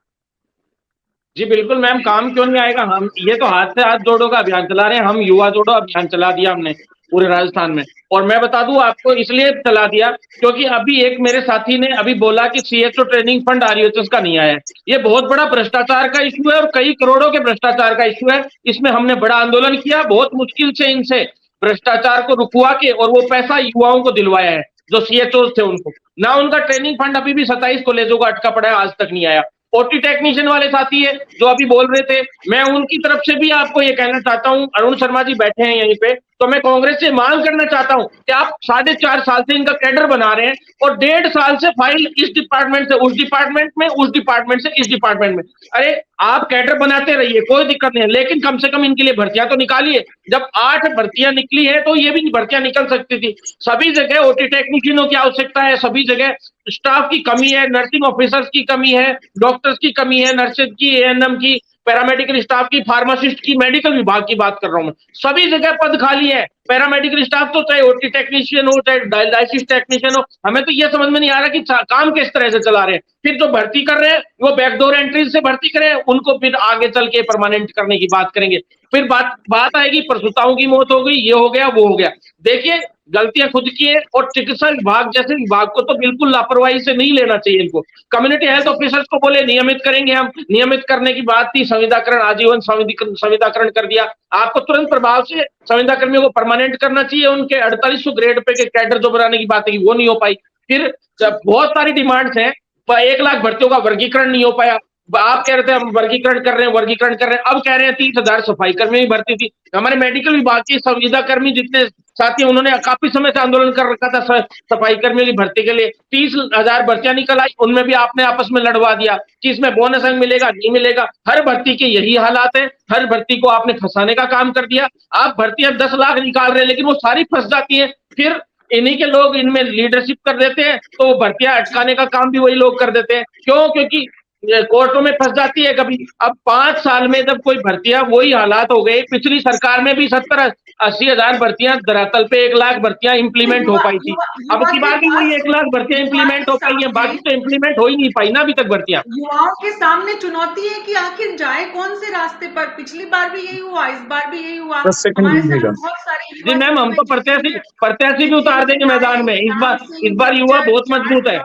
जी बिल्कुल मैम, काम क्यों नहीं आएगा। हम ये तो हाथ से हाथ जोड़ो का अभियान चला रहे हैं, हम युवा जोड़ो अभियान चला दिया हमने पूरे राजस्थान में। और मैं बता दूं आपको, इसलिए चला दिया क्योंकि अभी एक मेरे साथी ने अभी बोला कि सीएचओ ट्रेनिंग फंड आरयूएचएस का नहीं आया है। ये बहुत बड़ा भ्रष्टाचार का इश्यू है और कई करोड़ों के भ्रष्टाचार का इश्यू है। इसमें हमने बड़ा आंदोलन किया, बहुत मुश्किल से इनसे भ्रष्टाचार को रुकवा के और वो पैसा युवाओं को दिलवाया है। जो CHOs थे उनको, ना उनका ट्रेनिंग फंड अभी भी 27 कॉलेजों का अटका पड़ा है, आज तक नहीं आया। OT टेक्नीशियन वाले साथी है जो अभी बोल रहे थे, मैं उनकी तरफ से भी आपको ये कहना चाहता हूं, अरुण शर्मा जी बैठे हैं यहीं पे, तो मैं कांग्रेस से मांग करना चाहता हूं कि आप 4.5 साल से इनका कैडर बना रहे हैं और 1.5 साल से फाइल इस डिपार्टमेंट से उस डिपार्टमेंट में, उस डिपार्टमेंट से इस डिपार्टमेंट में। अरे आप कैडर बनाते रहिए, कोई दिक्कत नहीं है, लेकिन कम से कम इनके लिए भर्तियां तो निकालिए। जब 8 भर्तियां निकली है तो ये भी भर्तियां निकल सकती थी। सभी जगह OT टेक्नीशियनों की आवश्यकता है, सभी जगह स्टाफ की कमी है, नर्सिंग ऑफिसर्स की कमी है, डॉक्टर्स की कमी है, नर्सेज की, ANM की, पैरामेडिकल स्टाफ की, फार्मासिस्ट की, मेडिकल विभाग की बात कर रहा हूं मैं, सभी जगह पद खाली है। पैरामेडिकल स्टाफ तो चाहे OT टेक्नीशियन हो, चाहे डायलिसिस टेक्नीशियन हो, हमें तो ये समझ में नहीं आ रहा कि काम किस तरह से चला रहे हैं। फिर जो भर्ती कर रहे हैं वो बैकडोर एंट्री से भर्ती करें, उनको फिर आगे चल के परमानेंट करने की बात करेंगे। फिर बात आएगी प्रसूताओं की मौत हो गई, ये हो गया, वो हो गया। देखिए गलतियां खुद की है, और चिकित्सा विभाग जैसे विभाग को तो बिल्कुल लापरवाही से नहीं लेना चाहिए इनको। कम्युनिटी हेल्थ ऑफिसर्स को बोले नियमित करेंगे हम, नियमित करने की बात थी, संविदाकरण, आजीवन संविदाकरण कर दिया। आपको तुरंत प्रभाव से संविदा कर्मियों को परमानेंट करना चाहिए। उनके 4800 ग्रेड पे के कैडर जो बनाने की बात है वो नहीं हो पाई। फिर बहुत सारी डिमांड्स हैं, 1 लाख भर्तियों का वर्गीकरण नहीं हो पाया। आप कह रहे थे हम वर्गीकरण कर रहे हैं, वर्गीकरण कर रहे हैं, अब कह रहे हैं 30,000 सफाई कर्मी भी भर्ती थी। हमारे मेडिकल विभाग की संविदा कर्मी जितने साथी, उन्होंने काफी समय से आंदोलन कर रखा था सफाई कर्मियों की भर्ती के लिए। 30,000 भर्तियां निकल आई, उनमें भी आपने आपस में लड़वा दिया कि इसमें बोनस अंक मिलेगा, नहीं मिलेगा। हर भर्ती के यही हालात है, हर भर्ती को आपने फंसाने का काम कर दिया। आप भर्तियां 10 लाख निकाल रहे हैं, लेकिन वो सारी फंस जाती है। फिर इन्हीं के लोग इनमें लीडरशिप कर देते हैं, तो वो भर्तियां अटकाने का काम भी वही लोग कर देते हैं। क्यों? क्योंकि कोर्टों में फंस जाती है कभी। अब 5 साल में जब कोई भर्तियां, वही हालात हो गए। पिछली सरकार में भी 70-80 हजार भर्तियां धरातल पे 1 लाख भर्तियां इंप्लीमेंट हो पाई थी। अब की बार भी वही 1 लाख भर्तियां इंप्लीमेंट हो पाई है, बाकी तो इंप्लीमेंट हो ही नहीं पाई ना अभी तक भर्तियां। युवाओं के सामने चुनौती है कि आखिर जाए कौन से रास्ते पर। पिछली बार भी यही हुआ, इस बार भी यही हुआ। 10 सेकंड हमारे दीजिएगा। साथ बहुत सारे जी मैम, हम तो प्रत्याशी भी उतार देंगे मैदान में। इस बार युवा बहुत मजबूत है।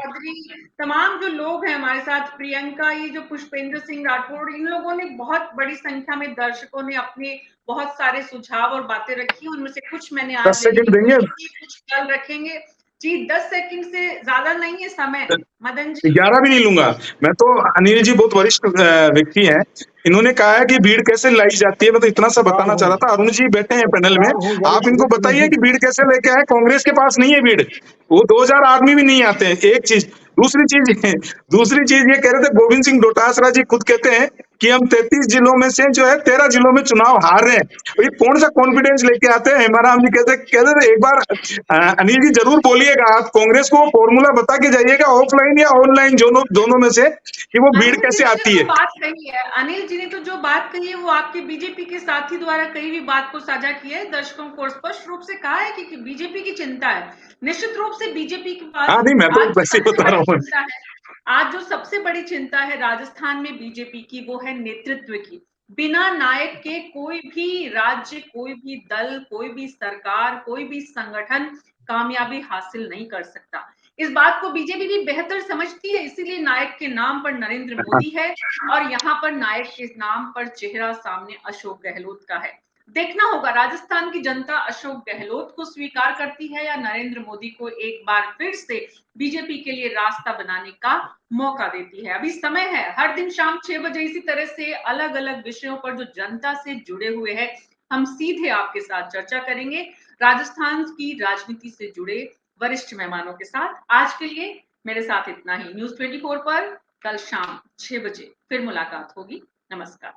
तमाम जो लोग हैं हमारे साथ, प्रियंका, ये जो पुष्पेंद्र सिंह राठौड़, इन लोगों ने बहुत बड़ी संख्या में, दर्शकों ने अपने बहुत सारे सुझाव और बातें रखी, उनमें से कुछ मैंने आज 10 सेकंड देंगे, कुछ कल रखेंगे। जी 10 सेकंड से ज्यादा नहीं है समय मदन जी। 11 भी नहीं लूंगा मैं तो। अनिल जी बहुत वरिष्ठ व्यक्ति हैं, इन्होंने कहा है कि भीड़ कैसे लाई जाती है, मैं तो इतना सा बताना चाह रहा था। अरुण जी बैठे हैं पैनल में, आप इनको बताइए कि भीड़ कैसे लेके आए। कांग्रेस के पास नहीं है भीड़, वो 2000 आदमी भी नहीं आते हैं। एक चीज, दूसरी चीज ये कह रहे थे, गोविंद सिंह डोटासरा जी खुद कहते हैं कि हम 33 जिलों में से जो है 13 जिलों में चुनाव हार रहे हैं। ये कौन सा कॉन्फिडेंस लेके आते हैं। हेमाराम जी कहते थे एक बार अनिल जी जरूर बोलिएगा, आप कांग्रेस को फॉर्मूला बता के जाइएगा, ऑफलाइन या ऑनलाइन दोनों में से, कि वो भीड़ कैसे आती है। बात कही है अनिल जी ने, तो जो बात कही है वो आपके बीजेपी के साथी द्वारा कई भी बात को साझा किया है, दर्शकों को स्पष्ट रूप से कहा है कि बीजेपी की चिंता है। निश्चित रूप से बीजेपी के पास, नहीं मैं तो वैसे ही बता रहा हूँ। आज जो सबसे बड़ी चिंता है राजस्थान में बीजेपी की, वो है नेतृत्व की। बिना नायक के कोई भी राज्य, कोई भी दल, कोई भी सरकार, कोई भी संगठन कामयाबी हासिल नहीं कर सकता। इस बात को बीजेपी भी बेहतर समझती है, इसीलिए नायक के नाम पर नरेंद्र मोदी है और यहाँ पर नायक के नाम पर चेहरा सामने अशोक गहलोत का है। देखना होगा राजस्थान की जनता अशोक गहलोत को स्वीकार करती है या नरेंद्र मोदी को एक बार फिर से बीजेपी के लिए रास्ता बनाने का मौका देती है। अभी समय है, हर दिन शाम 6 बजे इसी तरह से अलग अलग विषयों पर जो जनता से जुड़े हुए हैं, हम सीधे आपके साथ चर्चा करेंगे राजस्थान की राजनीति से जुड़े वरिष्ठ मेहमानों के साथ। आज के लिए मेरे साथ इतना ही। न्यूज़ 24 पर कल शाम 6 बजे फिर मुलाकात होगी। नमस्कार।